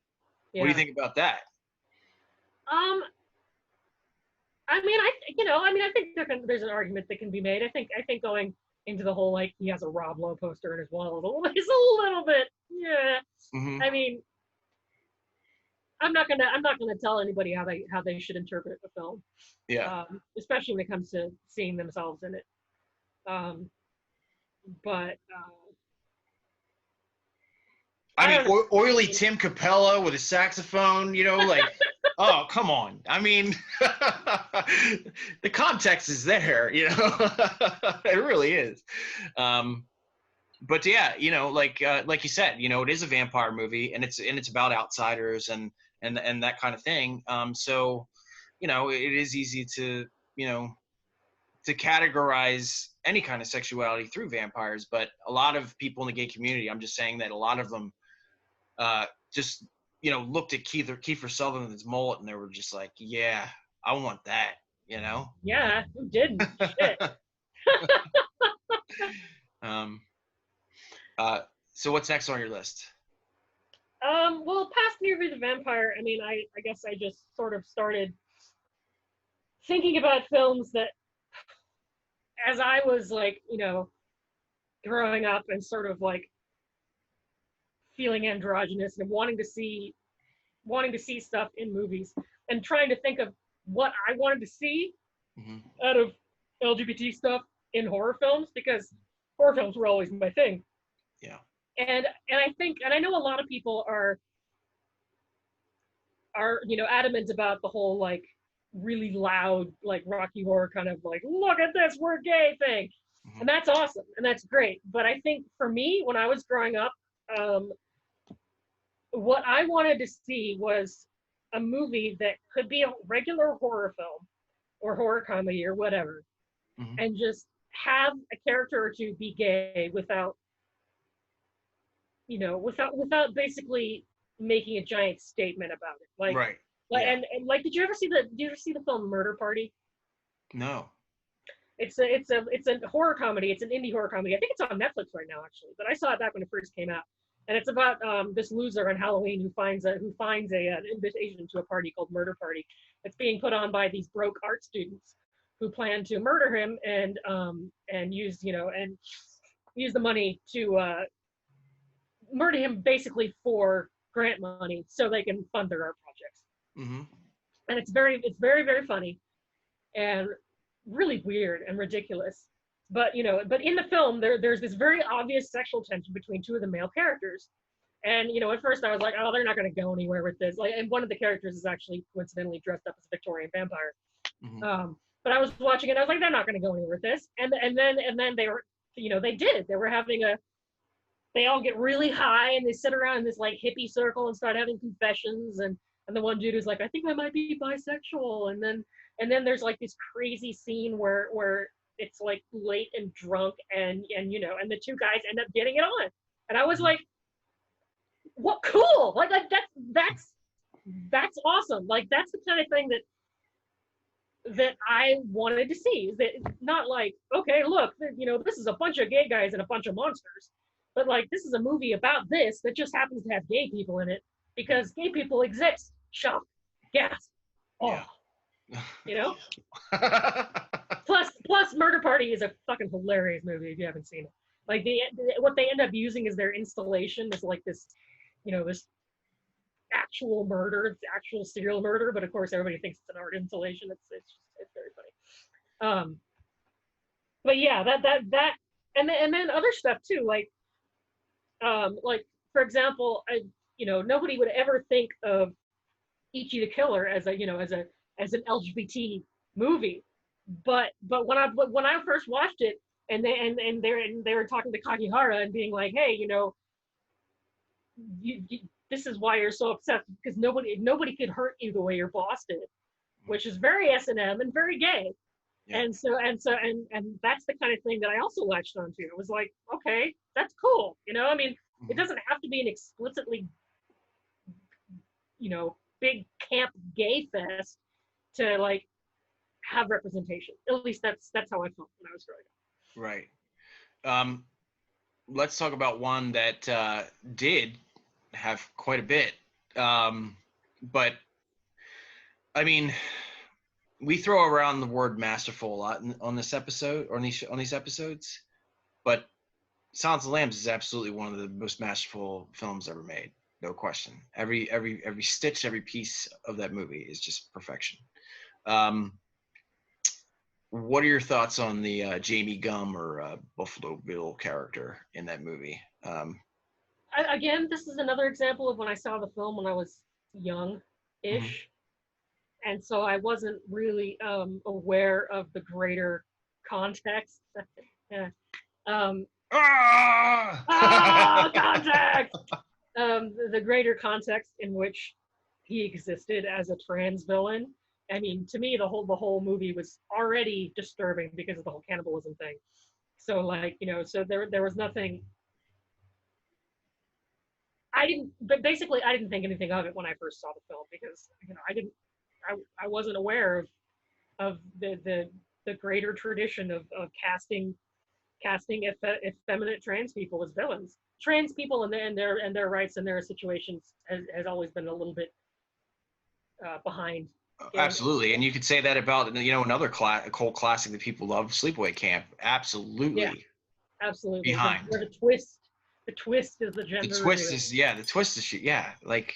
Yeah. What do you think about that? I think there's an argument that can be made. I think going into the whole he has a Rob Lowe poster in his wall is a little bit, yeah. Mm-hmm. I mean, I'm not gonna tell anybody how they should interpret the film. Yeah. Especially when it comes to seeing themselves in it. Oily Tim Capella with a saxophone, oh, come on. I mean, the context is there, it really is. But yeah, like you said, it is a vampire movie, and it's about outsiders and that kind of thing. So, it is easy to categorize any kind of sexuality through vampires, but a lot of people in the gay community, I'm just saying that a lot of them just looked at Kiefer Sutherland's mullet and they were just like, yeah, I want that, Yeah, who didn't? Shit. So what's next on your list? Well, past Interview with the Vampire, I guess I just sort of started thinking about films that, as I was growing up and sort of feeling androgynous and wanting to see stuff in movies and trying to think of what I wanted to see out of LGBT stuff in horror films, because horror films were always my thing. Yeah. And I know a lot of people are adamant about the whole really loud Rocky Horror kind of look at this, we're gay thing. Mm-hmm. And that's awesome and that's great. But I think for me, when I was growing up, what I wanted to see was a movie that could be a regular horror film or horror comedy or whatever, and just have a character or two be gay without basically making a giant statement about it. Right. Yeah. And did you ever see the film Murder Party? No. It's a horror comedy. It's an indie horror comedy. I think it's on Netflix right now, actually. But I saw it back when it first came out. And it's about this loser on Halloween who finds an invitation to a party called Murder Party. It's being put on by these broke art students who plan to murder him and use the money to murder him basically for grant money so they can fund their art projects. Mm-hmm. And it's very, very funny and really weird and ridiculous. But in the film, there's this very obvious sexual tension between two of the male characters. And, at first I was like, oh, they're not going to go anywhere with this. And one of the characters is actually coincidentally dressed up as a Victorian vampire. Mm-hmm. But I was watching it, I was like, they're not going to go anywhere with this. And then they were they did. They all get really high and they sit around in this like hippie circle and start having confessions, and the one dude is like, I think I might be bisexual, and then there's like this crazy scene where it's like late and drunk, and the two guys end up getting it on, and I was like, what, cool, like that's awesome. Like that's the kind of thing that I wanted to see. Is that not like, okay, look, this is a bunch of gay guys and a bunch of monsters, but like this is a movie about this that just happens to have gay people in it because gay people exist. Shock, gasp, oh, Yeah. Plus, Murder Party is a fucking hilarious movie if you haven't seen it. Like what they end up using is their installation is like this, this actual murder, it's actual serial murder, but of course everybody thinks it's an art installation. It's very funny. But yeah, that and then other stuff too, like for example, nobody would ever think of Ichi the Killer as an LGBT movie, but when I first watched it, and they were talking to Kakihara and being like, hey, this is why you're so obsessed, because nobody could hurt you the way your boss did, which is very S&M and very gay. Yeah. And that's the kind of thing that I also latched onto. It was like, okay, that's cool. I mean, it doesn't have to be an explicitly, big camp gay fest to like have representation. At least that's how I felt when I was growing up. Right. Let's talk about one that did have quite a bit. But I mean, we throw around the word masterful a lot on this episode, or on these episodes, but Silence of the Lambs is absolutely one of the most masterful films ever made. No question. Every stitch, every piece of that movie is just perfection. What are your thoughts on the Jamie Gumb or Buffalo Bill character in that movie? Again, this is another example of when I saw the film when I was young-ish, and so I wasn't really aware of the greater context. Context! The greater context in which he existed as a trans villain. I mean, to me, the whole movie was already disturbing because of the whole cannibalism thing. So like, so there was nothing. I didn't think anything of it when I first saw the film because I wasn't aware of the greater tradition of casting effeminate trans people as villains. Trans people and their rights and their situations has always been a little bit behind. Absolutely, and you could say that about another cult classic that people love, Sleepaway Camp. Absolutely. Yeah, absolutely. Behind. Where the twist is the gender. The twist is yeah. Like,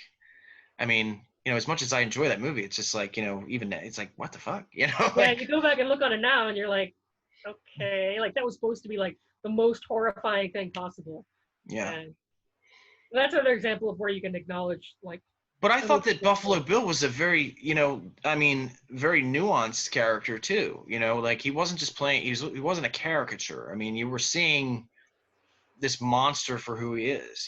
I mean, as much as I enjoy that movie, it's just like even it's like what the fuck, Yeah, you go back and look on it now, and you're like, okay, like that was supposed to be like the most horrifying thing possible. Yeah. And that's another example of where you can acknowledge like. But I thought that Buffalo Bill was a very, very nuanced character too. Like he wasn't just playing. He wasn't a caricature. I mean, you were seeing this monster for who he is.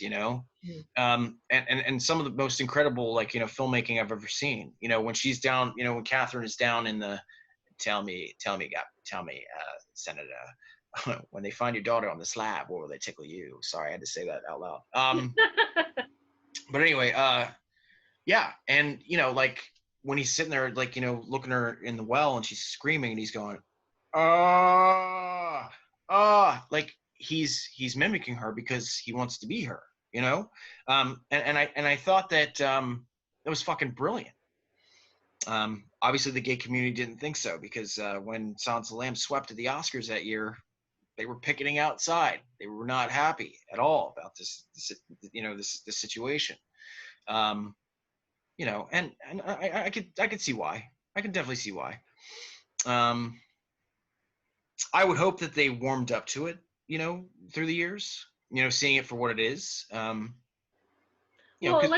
And some of the most incredible filmmaking I've ever seen. When she's down, when Catherine is down in the, tell me, Senator, when they find your daughter on the slab, or will they tickle you? Sorry, I had to say that out loud. But anyway, yeah, and like when he's sitting there, like looking at her in the well, and she's screaming, and he's going, like he's mimicking her because he wants to be her, and I thought that that was fucking brilliant. Obviously, the gay community didn't think so because when Silence of the Lambs swept at the Oscars that year, they were picketing outside. They were not happy at all about this situation. And I could see why. I can definitely see why. I would hope that they warmed up to it, through the years, seeing it for what it is. Like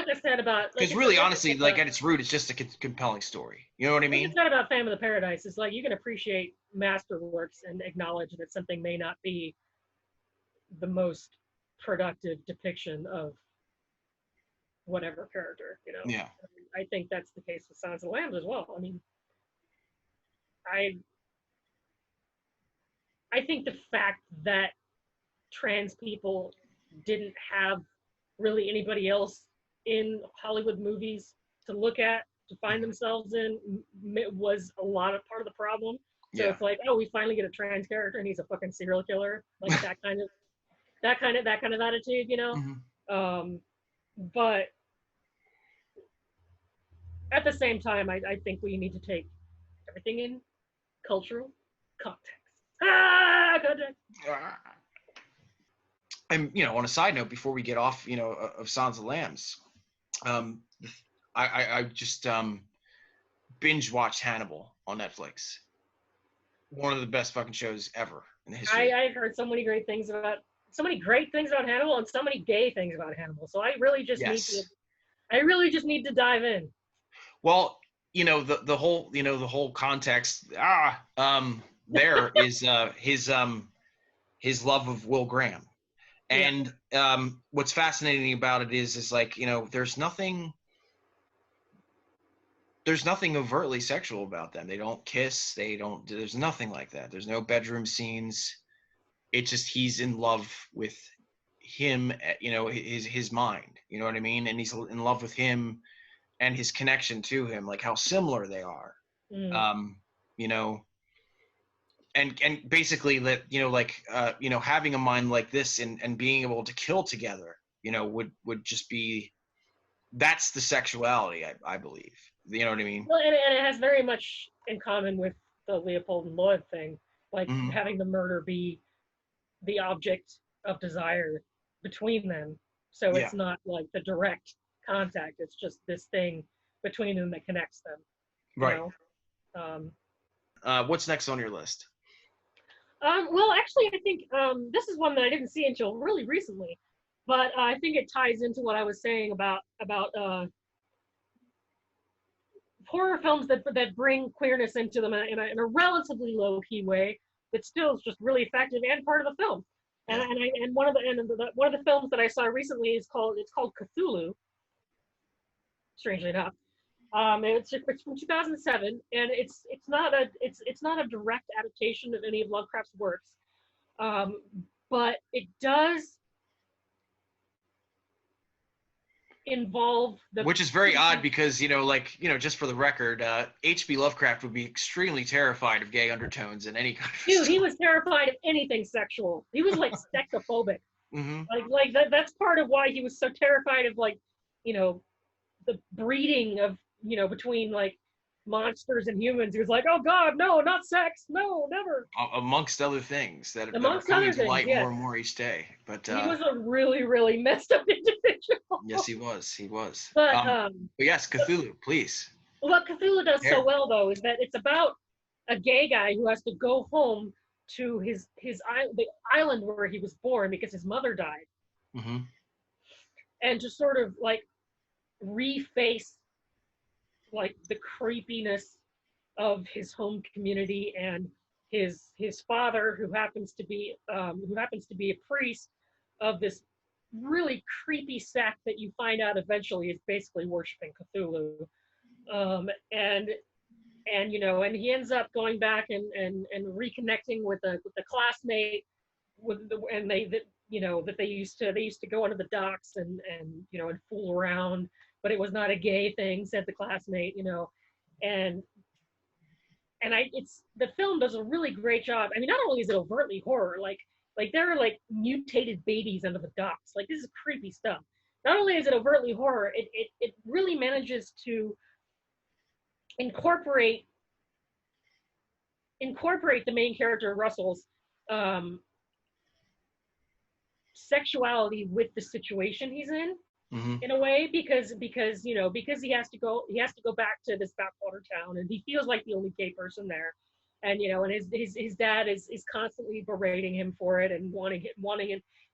I said about, because really, honestly, like at its root, it's just a compelling story. You know what I mean? Like I said about Phantom of the Paradise, it's like you can appreciate masterworks and acknowledge that something may not be the most productive depiction of whatever character, you know. Yeah. I think that's the case with Silence of the Lambs as well. I mean, I think the fact that trans people didn't have really anybody else in Hollywood movies to look at, to find themselves in, was a lot of part of the problem. So it's like, oh, we finally get a trans character and he's a fucking serial killer, like that kind of attitude, you know. Mm-hmm. But at the same time, I think we need to take everything in cultural context. Context. And on a side note, before we get off, of Silence of the Lambs, I just binge watched Hannibal on Netflix. One of the best fucking shows ever in the history. I heard so many great things about Hannibal and so many gay things about Hannibal. So I really just need to dive in. Well, the whole context there is his love of Will Graham. And what's fascinating about it is like, there's nothing overtly sexual about them. They don't kiss. There's nothing like that. There's no bedroom scenes. It's just, he's in love with him, his mind, you know what I mean? And he's in love with him and his connection to him, like how similar they are. And basically that, having a mind like this and being able to kill together, would just be, that's the sexuality, I believe. You know what I mean? Well, and it has very much in common with the Leopold and Lloyd thing, like having the murder be the object of desire between them. So it's not like the direct contact. It's just this thing between them that connects them. Right. What's next on your list? Well, actually, I think this is one that I didn't see until really recently, but I think it ties into what I was saying about horror films that bring queerness into them in a relatively low key way that still is just really effective and part of the film. And one of the films that I saw recently is called Cthulhu. Strangely enough, it's from 2007, and it's not a direct adaptation of any of Lovecraft's works, but it does involve which is very odd because just for the record, H.P. Lovecraft would be extremely terrified of gay undertones in any kind of dude. He was terrified of anything sexual. He was like sexophobic. Like that's part of why he was so terrified of the breeding of between like monsters and humans. He was like, oh god, no, not sex, no, never. Amongst other things that are coming to light more and more each day. But he was a really, really messed up individual. Yes, he was. But yes, Cthulhu, please. What Cthulhu does so well, though, is that it's about a gay guy who has to go home to the island where he was born because his mother died, and to sort of like reface like the creepiness of his home community and his father, who happens to be a priest of this really creepy sect that you find out eventually is basically worshiping Cthulhu, and he ends up going back and reconnecting with a classmate that they used to go onto the docks and fool around, but it was not a gay thing, said the classmate, and the film does a really great job. I mean, not only is it overtly horror, like there are like mutated babies under the docks, like this is creepy stuff. Not only is it overtly horror, it really manages to incorporate the main character Russell's sexuality with the situation he's in a way, because he has to go back to this backwater town, and he feels like the only gay person there, and his dad is constantly berating him for it and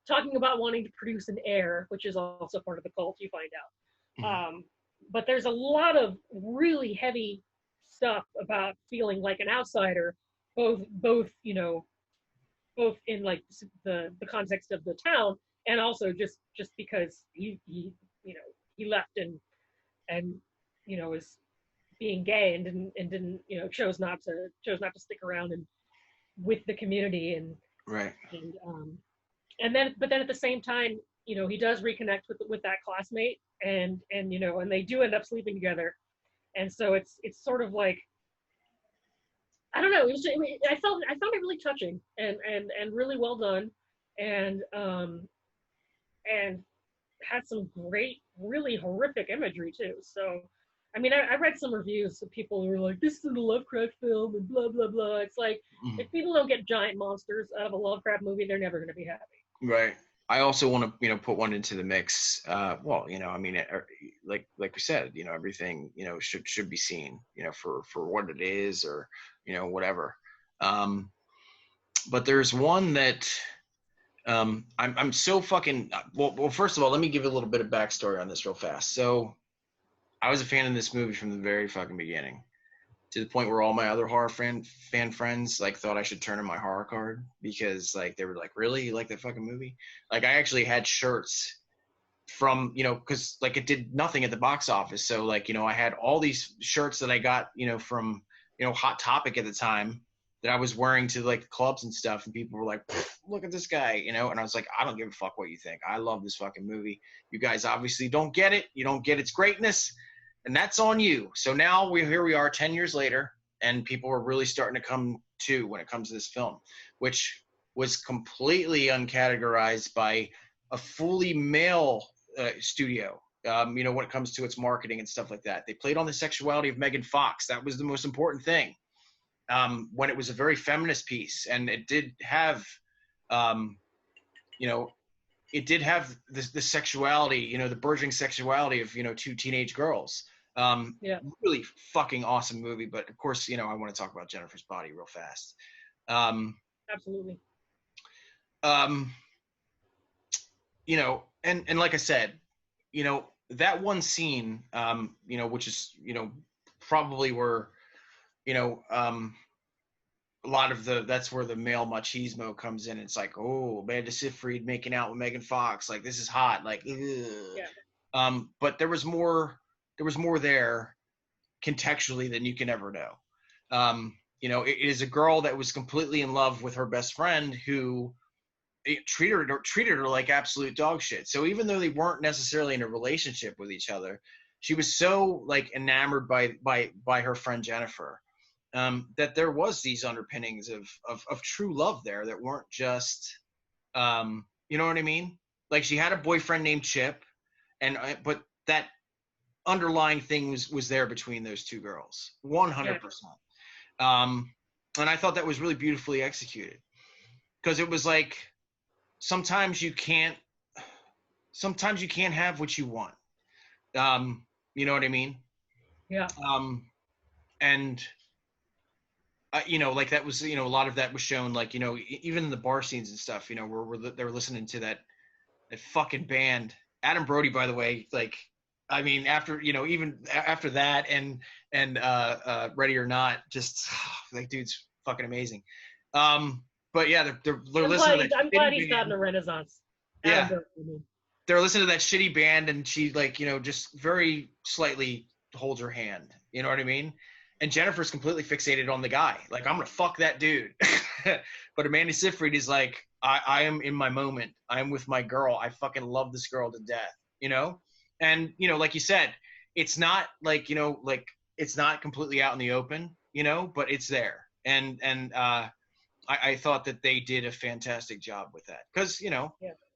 talking about wanting to produce an heir, which is also part of the cult, you find out. But there's a lot of really heavy stuff about feeling like an outsider, both both in like the context of the town, and also just because he you know he left and is being gay and didn't chose not to stick around and with the community Right. and then but then at the same time he does reconnect with that classmate and they do end up sleeping together, and so it's sort of like I don't know. I found it really touching and really well done, and had some great, really horrific imagery too. So, I mean, I read some reviews of people who were like, "This is a Lovecraft film," and blah blah blah. It's like if people don't get giant monsters out of a Lovecraft movie, they're never going to be happy. Right. I also want to, put one into the mix. Well, I mean, like we said, everything, should be seen, for what it is, or, whatever. But there's one that I'm so fucking well. First of all, let me give you a little bit of backstory on this real fast. So, I was a fan of this movie from the very fucking beginning, to the point where all my other horror fan friends like thought I should turn in my horror card, because like they were like, "Really, you like that fucking movie?" Like I actually had shirts from because like it did nothing at the box office, so like I had all these shirts that I got from Hot Topic at the time that I was wearing to like clubs and stuff, and people were like, "Look at this guy," and I was like, "I don't give a fuck what you think. I love this fucking movie. You guys obviously don't get it. You don't get its greatness. And that's on you." So now here we are 10 years later, and people are really starting to come to when it comes to this film, which was completely uncategorized by a fully male studio, when it comes to its marketing and stuff like that. They played on the sexuality of Megan Fox. That was the most important thing. When it was a very feminist piece, and it did have, it did have the sexuality, the burgeoning sexuality of, two teenage girls. Yeah. Really fucking awesome movie. But of course, I want to talk about Jennifer's Body real fast. Absolutely. And like I said, that one scene, which is, probably where, a lot of that's where the male machismo comes in. It's like, oh, Amanda Seyfried making out with Megan Fox, like this is hot, like, ugh. Yeah. But there was more there contextually than you can ever know. It is a girl that was completely in love with her best friend, who treated her like absolute dog shit. So even though they weren't necessarily in a relationship with each other, she was so like enamored by her friend Jennifer, that there was these underpinnings of true love there that weren't just, you know what I mean? Like she had a boyfriend named Chip, but that underlying thing was there between those two girls, 100%. And I thought that was really beautifully executed, because it was like sometimes you can't have what you want. You know what I mean? Yeah. And like that was, a lot of that was shown, like, even in the bar scenes and stuff, where they were listening to that fucking band. Adam Brody, by the way, like, I mean, after, even after that and Ready or Not, just like, dude's fucking amazing. But yeah, they're listening to that. I'm glad he's gotten a renaissance. Yeah. They're listening to that shitty band, and she, like, just very slightly holds her hand. You know what I mean? And Jennifer's completely fixated on the guy. Like, I'm going to fuck that dude. But Amanda Seyfried is like, I am in my moment. I'm with my girl. I fucking love this girl to death, And, like you said, it's not like, like it's not completely out in the open, but it's there. And I thought that they did a fantastic job with that, because,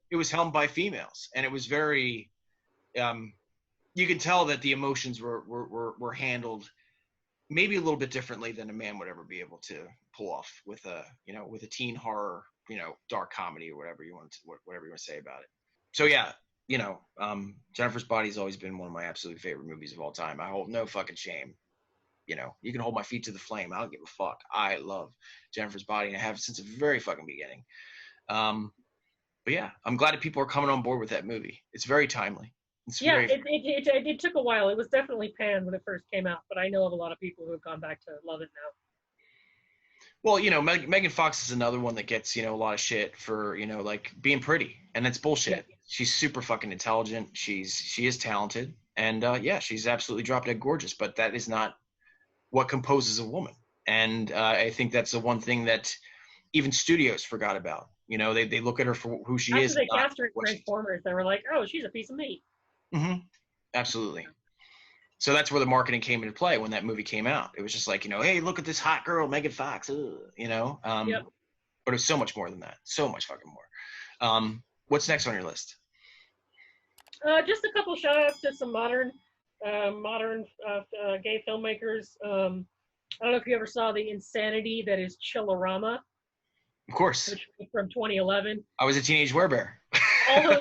It was helmed by females, and it was very, you can tell that the emotions were handled maybe a little bit differently than a man would ever be able to pull off with a teen horror, dark comedy, or whatever you want to say about it. So yeah, Jennifer's Body's always been one of my absolute favorite movies of all time. I hold no fucking shame. You can hold my feet to the flame. I don't give a fuck. I love Jennifer's Body, and I have since the very fucking beginning. But yeah, I'm glad that people are coming on board with that movie. It's very timely. It took a while. It was definitely panned when it first came out, but I know of a lot of people who have gone back to love it now. Well, Megan Fox is another one that gets, a lot of shit for, like being pretty, and that's bullshit. Yeah. She's super fucking intelligent. She is talented, and yeah, she's absolutely drop dead gorgeous. But that is not what composes a woman. And I think that's the one thing that even studios forgot about. They look at her for who she After is. they cast her in Transformers, they were like, "Oh, she's a piece of meat." Mm-hmm. Absolutely. So that's where the marketing came into play when that movie came out. It was just like, hey, look at this hot girl, Megan Fox, Yep. But it was so much more than that. So much fucking more. What's next on your list? Just a couple shout outs to some modern gay filmmakers. I don't know if you ever saw the insanity that is Chillerama. Of course. Which was from 2011. I was a teenage werebear.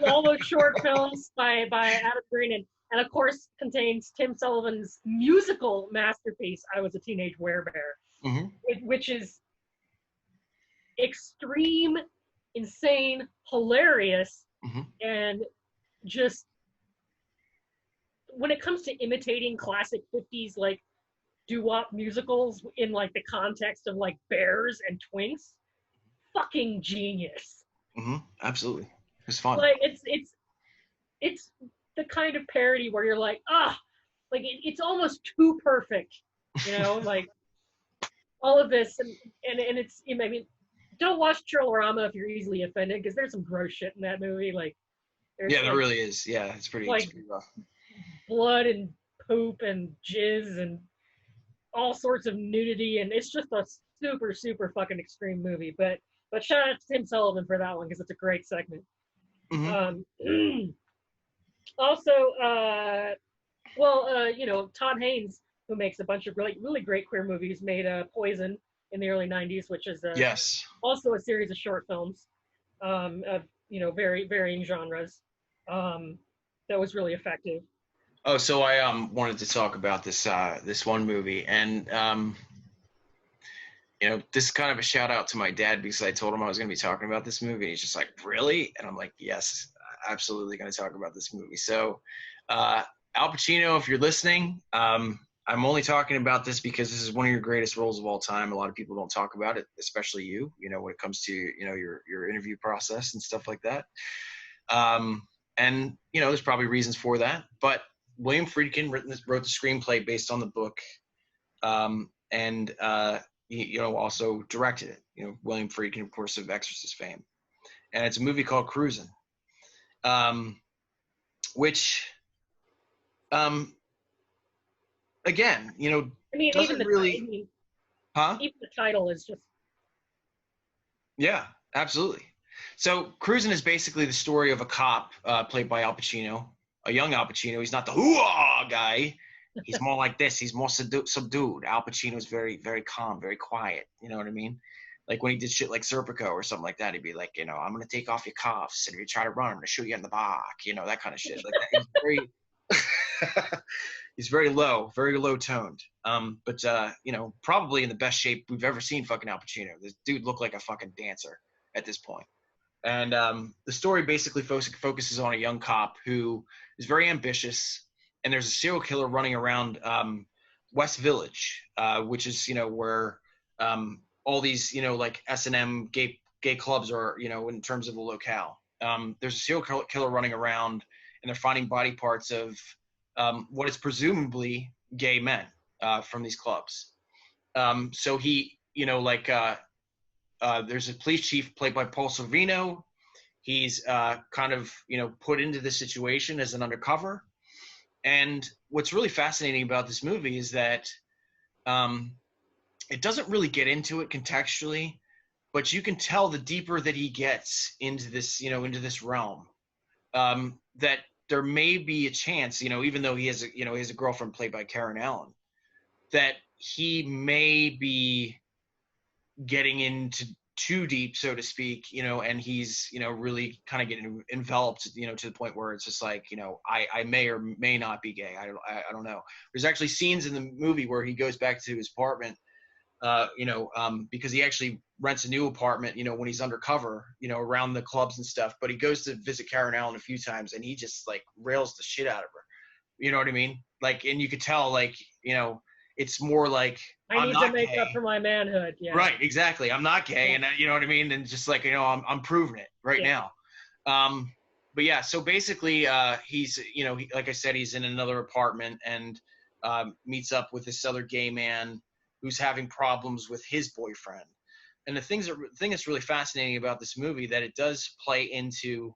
all those short films by Adam Green and of course contains Tim Sullivan's musical masterpiece, I Was a Teenage Werebear, which is extreme, insane, hilarious, and just when it comes to imitating classic 50s like doo-wop musicals in like the context of like bears and twinks, fucking genius. Absolutely. It was fun. Like it's the kind of parody where you're like, like it's almost too perfect, like all of this and it's, I mean, don't watch Chillerama if you're easily offended because there's some gross shit in that movie. Like, there really is. Yeah, it's pretty rough. Blood and poop and jizz and all sorts of nudity, and it's just a super, super fucking extreme movie. But shout out to Tim Sullivan for that one because it's a great segment. Also, Todd Haynes, who makes a bunch of really great queer movies, made Poison in the early 90s, which is also a series of short films of very varying genres that was really effective. Oh, so I wanted to talk about this one movie, and this is kind of a shout out to my dad because I told him I was going to be talking about this movie. And he's just like, really? And I'm like, yes, absolutely going to talk about this movie. So Al Pacino, if you're listening, I'm only talking about this because this is one of your greatest roles of all time. A lot of people don't talk about it, especially you, when it comes to, your interview process and stuff like that. And, there's probably reasons for that, but William Friedkin wrote the screenplay based on the book. And he, also directed it, William Friedkin, of course, of Exorcist fame. And it's a movie called Cruisin', which, again, doesn't really, even the title is just. Yeah, absolutely. So Cruisin' is basically the story of a cop played by Al Pacino, a young Al Pacino. He's not the hoo-ah guy. He's more like this. He's more subdued. Al Pacino's very, very calm, very quiet. You know what I mean? Like when he did shit like Serpico or something like that, he'd be like, I'm going to take off your cuffs. And if you try to run, I'm going to shoot you in the back. That kind of shit. Like that. He's very low toned. But probably in the best shape we've ever seen fucking Al Pacino. This dude looked like a fucking dancer at this point. And the story basically focuses on a young cop who is very ambitious. And there's a serial killer running around West Village, which is, where all these, like S&M gay clubs are, in terms of the locale. There's a serial killer running around, and they're finding body parts of what is presumably gay men from these clubs. So he, there's a police chief played by Paul Sorvino. He's kind of, put into this situation as an undercover. And what's really fascinating about this movie is that it doesn't really get into it contextually, but you can tell the deeper that he gets into this, into this realm, that there may be a chance, even though he has a girlfriend played by Karen Allen, that he may be getting into too deep, so to speak, and he's, really kind of getting enveloped, to the point where it's just like, I may or may not be gay. I don't know. There's actually scenes in the movie where he goes back to his apartment, because he actually rents a new apartment, when he's undercover, around the clubs and stuff, but he goes to visit Karen Allen a few times and he just like rails the shit out of her. You know what I mean? Like, and you could tell, like, it's more like I need to make up for my manhood. Yeah. Right, exactly. I'm not gay, and you know what I mean. And just like I'm proving it right now. But yeah, so basically, he's like I said, he's in another apartment and meets up with this other gay man who's having problems with his boyfriend. And the thing that's really fascinating about this movie that it does play into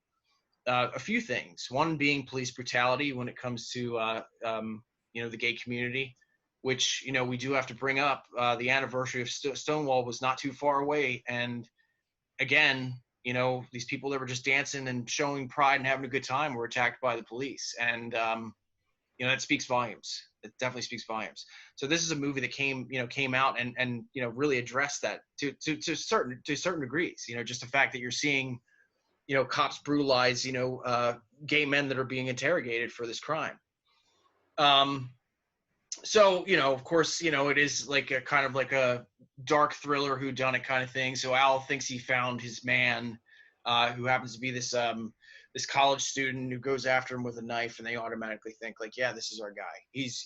a few things. One being police brutality when it comes to the gay community, which we do have to bring up. The anniversary of Stonewall was not too far away, and again, these people that were just dancing and showing pride and having a good time were attacked by the police, and that speaks volumes. It definitely speaks volumes. So this is a movie that came out and really addressed that to certain degrees. Just the fact that you're seeing cops brutalize gay men that are being interrogated for this crime. So of course it is like a kind of like a dark thriller whodunit kind of thing. So Al thinks he found his man, who happens to be this college student who goes after him with a knife, and they automatically think like, yeah, this is our guy. He's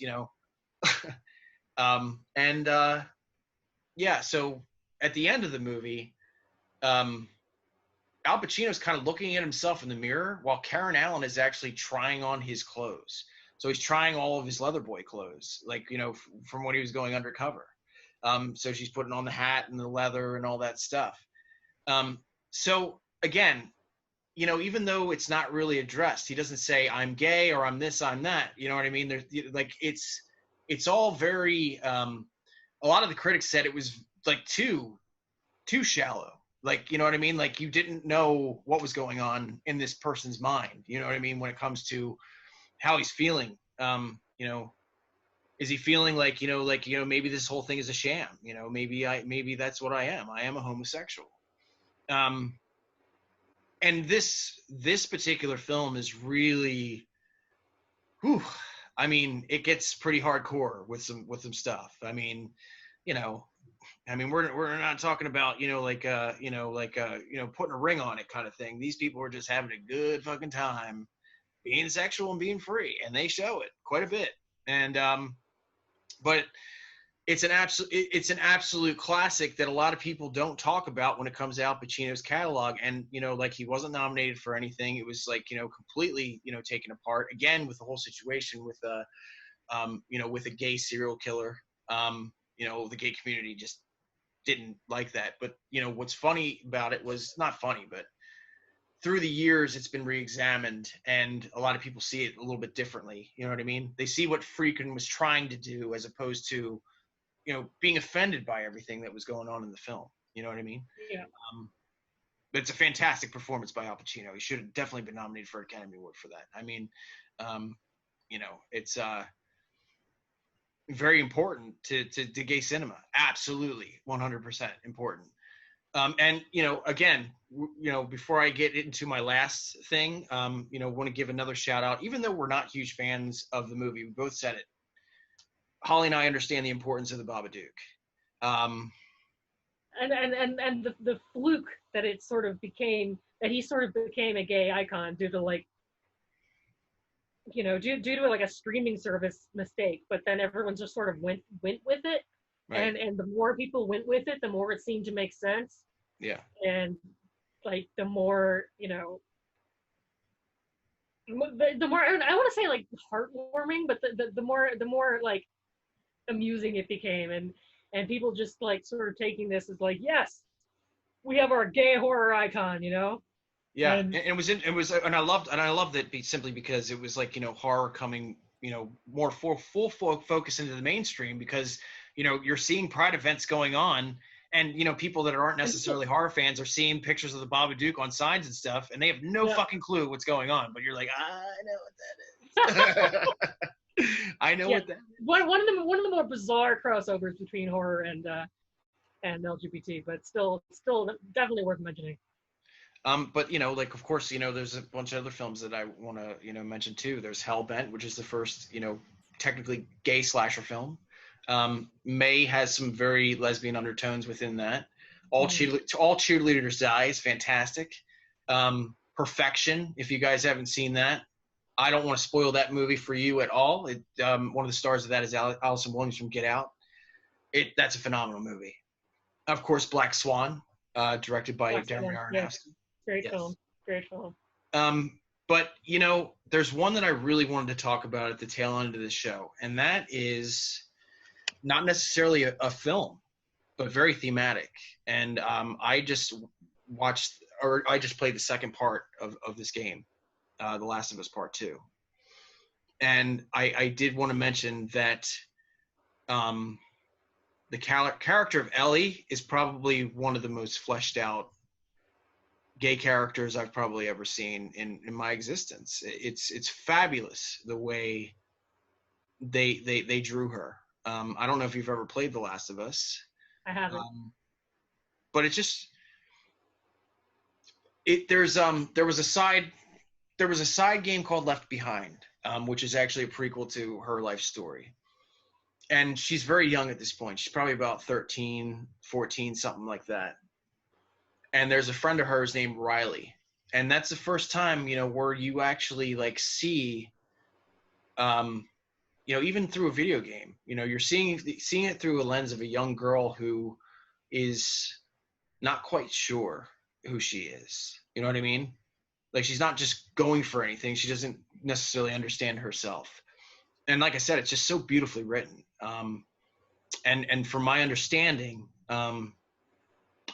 so at the end of the movie, Al Pacino's kind of looking at himself in the mirror while Karen Allen is actually trying on his clothes. So he's trying all of his leather boy clothes, like, from when he was going undercover. So she's putting on the hat and the leather and all that stuff. So again, even though it's not really addressed, he doesn't say I'm gay or I'm this, I'm that. You know what I mean? There's like, it's all very, a lot of the critics said it was like too shallow. Like, you know what I mean? Like, you didn't know what was going on in this person's mind. You know what I mean? When it comes to how he's feeling, is he feeling like, maybe this whole thing is a sham, maybe that's what I am a homosexual. And this particular film is really, it gets pretty hardcore with some stuff. We're not talking about, putting a ring on it kind of thing. These people are just having a good fucking time being sexual and being free, and they show it quite a bit. And but it's an absolute classic that a lot of people don't talk about when it comes to Al Pacino's catalog. And he wasn't nominated for anything. It was like completely taken apart again with the whole situation with with a gay serial killer. The gay community just didn't like that. But what's funny about it was not funny, but through the years, it's been re-examined, and a lot of people see it a little bit differently. You know what I mean? They see what Friedkin was trying to do as opposed to, being offended by everything that was going on in the film. You know what I mean? Yeah. But it's a fantastic performance by Al Pacino. He should have definitely been nominated for an Academy Award for that. It's very important to gay cinema. Absolutely, 100% important. And again, before I get into my last thing, want to give another shout out. Even though we're not huge fans of the movie, we both said it. Holly and I understand the importance of the Babadook. And the fluke that he sort of became a gay icon due to due to like a streaming service mistake. But then everyone just sort of went with it. Right. And the more people went with it, the more it seemed to make sense. Yeah. And like the more, the more, I want to say like heartwarming, but the more like amusing it became, and people just like sort of taking this as like, yes, we have our gay horror icon, Yeah, and I loved it simply because it was like horror coming more full focus into the mainstream, because you're seeing pride events going on, and people that aren't necessarily horror fans are seeing pictures of the Babadook on signs and stuff, and they have no fucking clue what's going on. But you're like, I know what that is. I know what that is. One of the more bizarre crossovers between horror and LGBT, but still definitely worth mentioning. But of course, there's a bunch of other films that I want to mention too. There's Hellbent, which is the first technically gay slasher film. May has some very lesbian undertones within that. All Cheerleaders Die is fantastic. Perfection, if you guys haven't seen that, I don't want to spoil that movie for you at all. One of the stars of that is Allison Williams from Get Out. that's a phenomenal movie. Of course, Black Swan, directed by Darren Aronofsky. Great film. Great film. But there's one that I really wanted to talk about at the tail end of the show, and that is not necessarily a film, but very thematic. And I just played the second part of this game, The Last of Us Part 2. And I did want to mention that the character of Ellie is probably one of the most fleshed out gay characters I've probably ever seen in my existence. It's fabulous the way they drew her. I don't know if you've ever played The Last of Us. I haven't. But it's just there was a side game called Left Behind, which is actually a prequel to her life story. And she's very young at this point. She's probably about 13, 14, something like that. And there's a friend of hers named Riley. And that's the first time, where you actually see, even through a video game, you're seeing it through a lens of a young girl who is not quite sure who she is. You know what I mean? Like, she's not just going for anything. She doesn't necessarily understand herself. And like I said, it's just so beautifully written. And from my understanding, a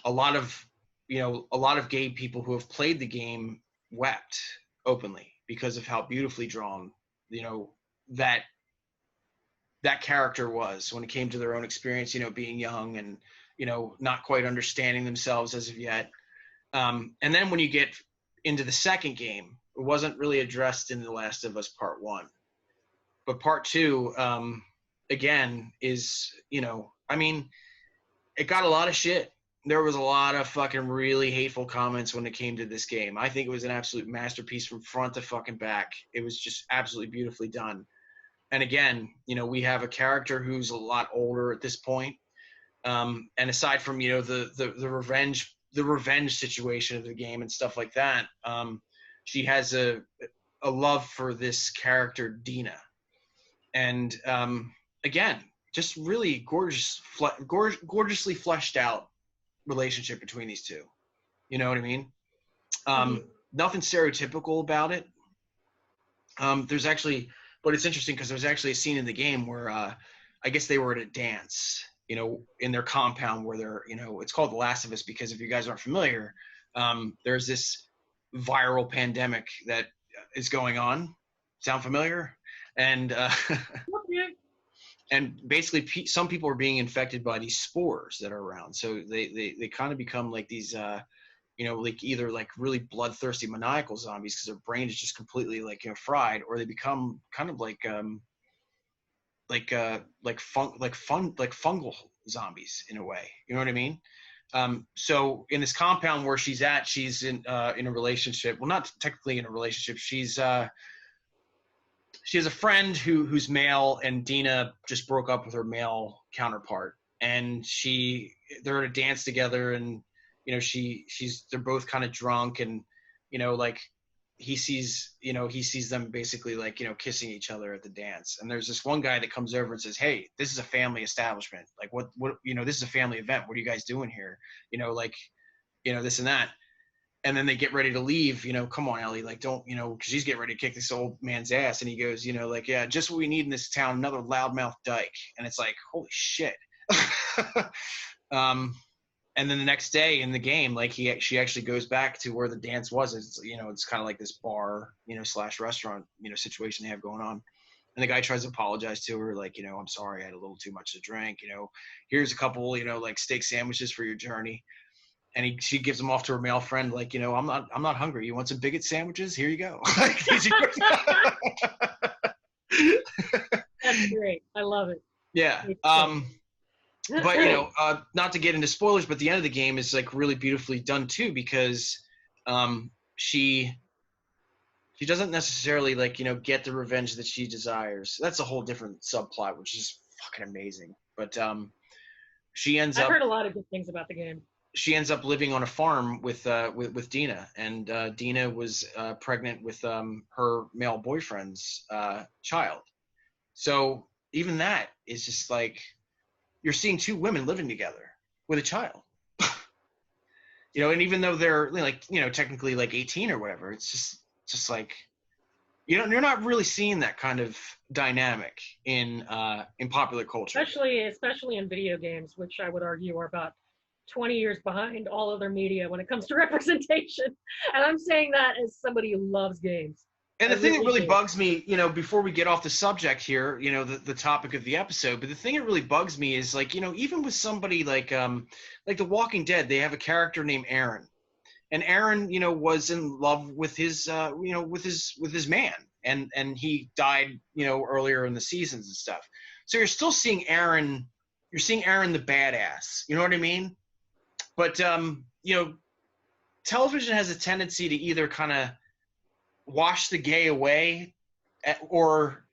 lot of gay people who have played the game wept openly because of how beautifully drawn, that character was when it came to their own experience, being young and, not quite understanding themselves as of yet. And then when you get into the second game, it wasn't really addressed in The Last of Us Part 1. But Part 2, again, is, it got a lot of shit. There was a lot of fucking really hateful comments when it came to this game. I think it was an absolute masterpiece from front to fucking back. It was just absolutely beautifully done. And again, we have a character who's a lot older at this point. And aside from, the revenge situation of the game and stuff like that, she has a love for this character, Dina. And again, just really gorgeously fleshed out relationship between these two. You know what I mean? Nothing stereotypical about it. There's actually, but it's interesting because there's actually a scene in the game where I guess they were at a dance, in their compound where they're, it's called The Last of Us because if you guys aren't familiar, there's this viral pandemic that is going on. Sound familiar? And and basically some people are being infected by these spores that are around. So they kind of become like these, either like really bloodthirsty maniacal zombies because their brain is just completely fried, or they become kind of like fungal zombies in a way. You know what I mean? So in this compound where she's at, she's in a relationship. Well, not technically in a relationship. She has a friend who's male, and Dina just broke up with her male counterpart, and they're at a dance together, and they're both kind of drunk, and he sees them basically kissing each other at the dance, and there's this one guy that comes over and says, "Hey, this is a family establishment. Like what this is a family event. What are you guys doing here? This and that." And then they get ready to leave, come on, Ellie, don't, because she's getting ready to kick this old man's ass. And he goes, yeah, just what we need in this town, another loudmouth dyke. And it's like, holy shit. And then the next day in the game, she actually goes back to where the dance was. It's, it's kind of like this bar, / restaurant, situation they have going on. And the guy tries to apologize to her, I'm sorry, I had a little too much to drink. Here's a couple, steak sandwiches for your journey. And she gives them off to her male friend, I'm not hungry. You want some bigot sandwiches? Here you go. That's great. I love it. Yeah. But not to get into spoilers, but the end of the game is really beautifully done too, because she doesn't necessarily get the revenge that she desires. That's a whole different subplot, which is fucking amazing. But she ends up. I've heard a lot of good things about the game. She ends up living on a farm with Dina, and Dina was pregnant with her male boyfriend's child. So even that is just you're seeing two women living together with a child. You know, and even though they're like, you know, technically like 18 or whatever, it's just like, you know, you're not really seeing that kind of dynamic in popular culture. Especially in video games, which I would argue are about 20 years behind all other media when it comes to representation. And I'm saying that as somebody who loves games. And the thing that really bugs me, you know, before we get off the subject here, you know, the topic of the episode, but the thing that really bugs me is, like, you know, even with somebody like The Walking Dead, they have a character named Aaron. And Aaron, you know, was in love with his, you know, with his man, and he died, you know, earlier in the seasons and stuff. So you're still seeing Aaron. You're seeing Aaron the badass. You know what I mean? But you know, television has a tendency to either kind of wash the gay away, or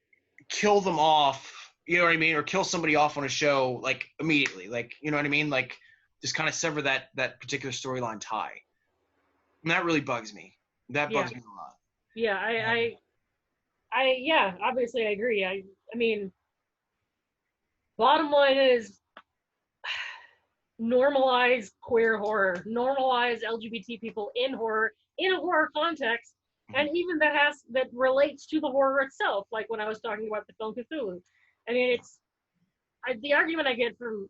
kill them off. You know what I mean? Or kill somebody off on a show like immediately. Like, you know what I mean? Like, just kind of sever that particular storyline tie. And that really bugs me. That bugs me a lot. Yeah, I obviously I agree. I mean, bottom line is, normalize queer horror, normalize LGBT people in horror, in a horror context, and even that relates to the horror itself. Like when I was talking about the film Cthulhu. I mean, the argument I get from,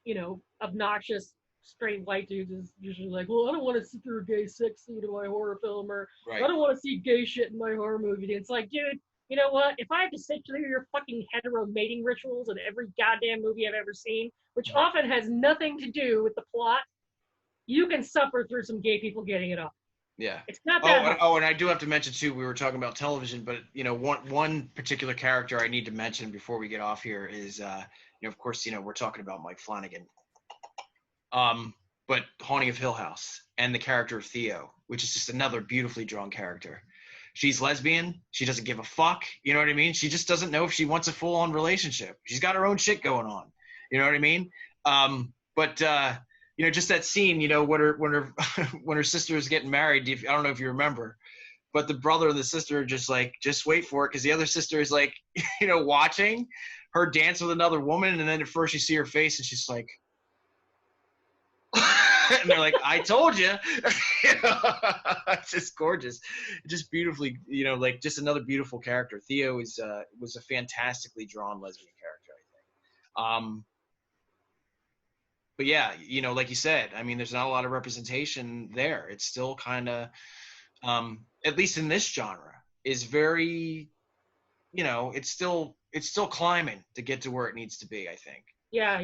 you know, obnoxious straight white dudes is usually like, well, I don't want to sit through a gay sex scene in my horror film, or I don't want to see gay shit in my horror movie. It's like, dude, you know what? If I have to sit through your fucking hetero mating rituals in every goddamn movie I've ever seen, which often has nothing to do with the plot, you can suffer through some gay people getting it off. Yeah. It's not that hard. And I do have to mention too, we were talking about television, but, you know, one particular character I need to mention before we get off here is, you know, of course, you know, we're talking about Mike Flanagan. But Haunting of Hill House, and the character of Theo, which is just another beautifully drawn character. She's lesbian. She doesn't give a fuck. You know what I mean? She just doesn't know if she wants a full-on relationship. She's got her own shit going on. You know what I mean? But you know, just that scene, you know, when her sister is getting married, I don't know if you remember, but the brother and the sister are just like, just wait for it, because the other sister is like, you know, watching her dance with another woman, and then at first you see her face, and she's like, and they're like, I told you. You know, it's just gorgeous, just beautifully, you know, like just another beautiful character. Theo was a fantastically drawn lesbian character, I think. But yeah, you know, like you said, I mean, there's not a lot of representation there. It's still kind of, at least in this genre, is very, you know, it's still climbing to get to where it needs to be, I think. Yeah,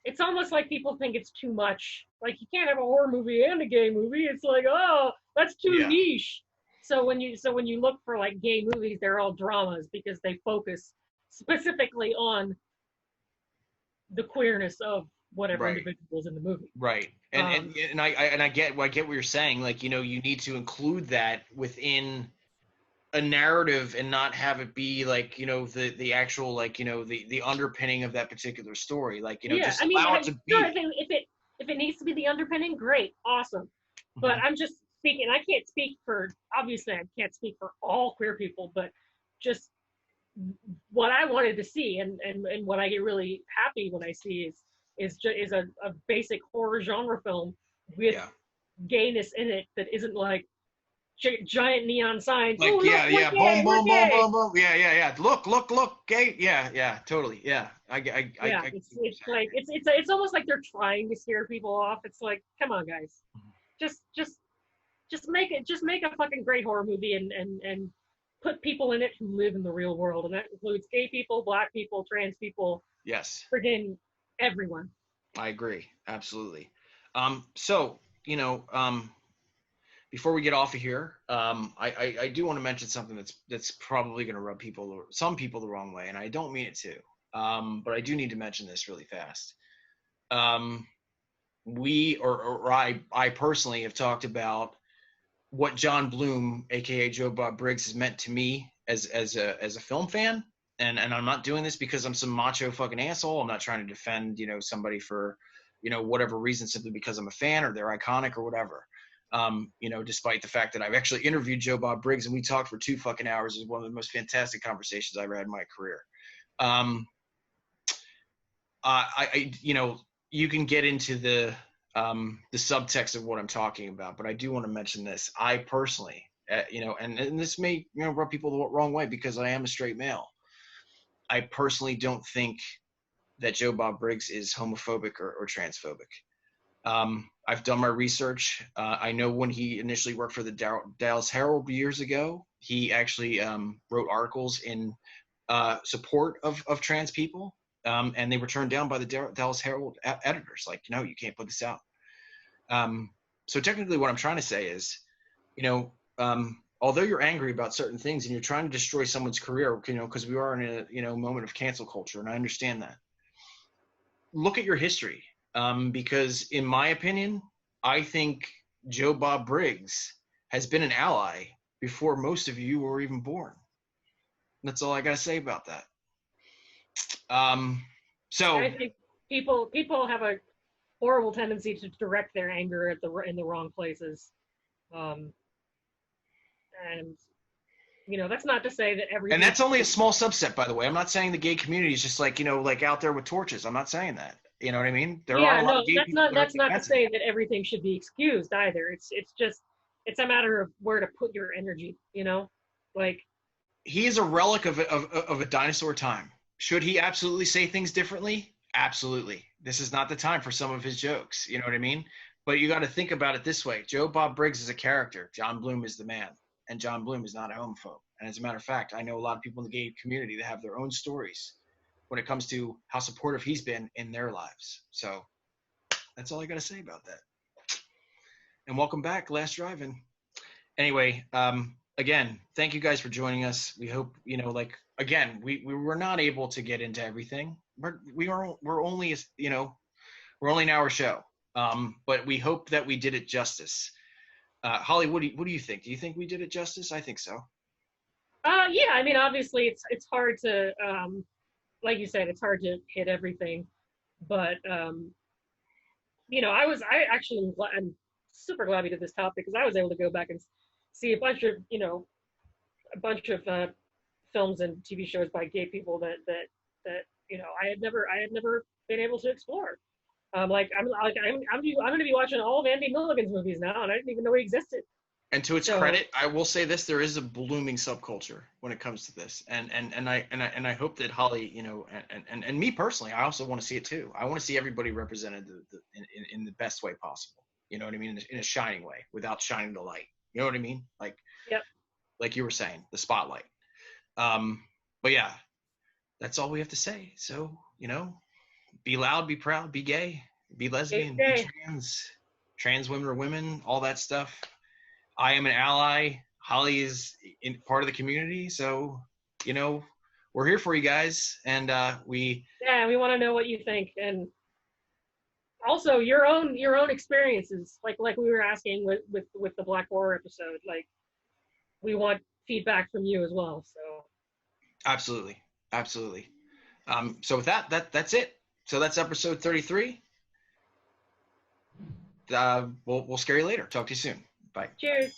it's almost like people think it's too much. Like, you can't have a horror movie and a gay movie. It's like, oh, that's too niche. So when you look for like gay movies, they're all dramas because they focus specifically on the queerness of whatever individuals in the movie. Right. And I get what you're saying. Like, you know, you need to include that within a narrative and not have it be like, you know, the actual, like, you know, the underpinning of that particular story. Like, you know, just allow it to be. If it needs to be the underpinning, great, awesome. But I'm just speaking, I can't speak for all queer people, but just what I wanted to see, and what I get really happy when I see is a basic horror genre film with gayness in it that isn't like giant neon signs. Like, boom, boom, boom, boom. Yeah. Look, gay. Yeah, totally. Yeah, it's like it's almost like they're trying to scare people off. It's like, come on, guys, just make a fucking great horror movie and put people in it who live in the real world, and that includes gay people, black people, trans people. Yes. Friggin' everyone. I agree, absolutely. So, you know, before we get off of here, I do want to mention something that's probably going to rub some people the wrong way, and I don't mean it to. But I do need to mention this really fast. I personally have talked about what John Bloom, aka Joe Bob Briggs, has meant to me as a film fan, and I'm not doing this because I'm some macho fucking asshole. I'm not trying to defend, you know, somebody for, you know, whatever reason, simply because I'm a fan or they're iconic or whatever. You know, despite the fact that I've actually interviewed Joe Bob Briggs and we talked for 2 fucking hours. It was one of the most fantastic conversations I ever had in my career. you know, you can get into the subtext of what I'm talking about, but I do want to mention this. I personally, you know, and this may, you know, rub people the wrong way because I am a straight male. I personally don't think that Joe Bob Briggs is homophobic or transphobic. I've done my research. I know when he initially worked for the Dallas Herald years ago, he actually wrote articles in support of trans people, and they were turned down by the Dallas Herald editors. Like, no, you can't put this out. So technically what I'm trying to say is, you know, although you're angry about certain things and you're trying to destroy someone's career, you know, because we are in a, you know, moment of cancel culture, and I understand that. Look at your history, because in my opinion, I think Joe Bob Briggs has been an ally before most of you were even born. That's all I gotta say about that. So I think people have a horrible tendency to direct their anger at in the wrong places, and you know, that's not to say that every. And that's only a small subset, by the way. I'm not saying the gay community is just like, you know, like out there with torches. I'm not saying that. You know what I mean? There are a lot of gay people. That's not to say that everything should be excused either. It's just, it's a matter of where to put your energy, you know? Like, he is a relic of a dinosaur time. Should he absolutely say things differently? Absolutely. This is not the time for some of his jokes. You know what I mean? But you got to think about it this way. Joe Bob Briggs is a character. John Bloom is the man. And John Bloom is not a homophobe. And as a matter of fact, I know a lot of people in the gay community that have their own stories when it comes to how supportive he's been in their lives. So that's all I got to say about that. And welcome back, Last Drive-In. Anyway, again, thank you guys for joining us. We hope, you know, like, again, we were not able to get into everything. We're only, you know, we're only an hour show. But we hope that we did it justice. Holly, what do you think? Do you think we did it justice? I think so. Yeah, I mean, obviously it's hard to, like you said, it's hard to hit everything, but you know, I'm super glad we did this topic because I was able to go back and see a bunch of, you know, films and TV shows by gay people that you know, I had never been able to explore. I'm going to be watching all of Andy Milligan's movies now, and I didn't even know he existed. And to its credit, I will say this: there is a blooming subculture when it comes to this, and I hope that Holly, you know, and me personally, I also want to see it too. I want to see everybody represented in the best way possible. You know what I mean? In a shining way, without shining the light. You know what I mean? Like, yep. Like you were saying, the spotlight. But yeah, that's all we have to say. So, you know, be loud, be proud, be gay, be lesbian, be trans women or women, all that stuff. I am an ally. Holly is part of the community. So, you know, we're here for you guys. And we want to know what you think. And also your own experiences, like we were asking with the Black Horror episode, like we want feedback from you as well. So absolutely. So with that's it. So that's episode 33. We'll scare you later. Talk to you soon. Bye. Cheers.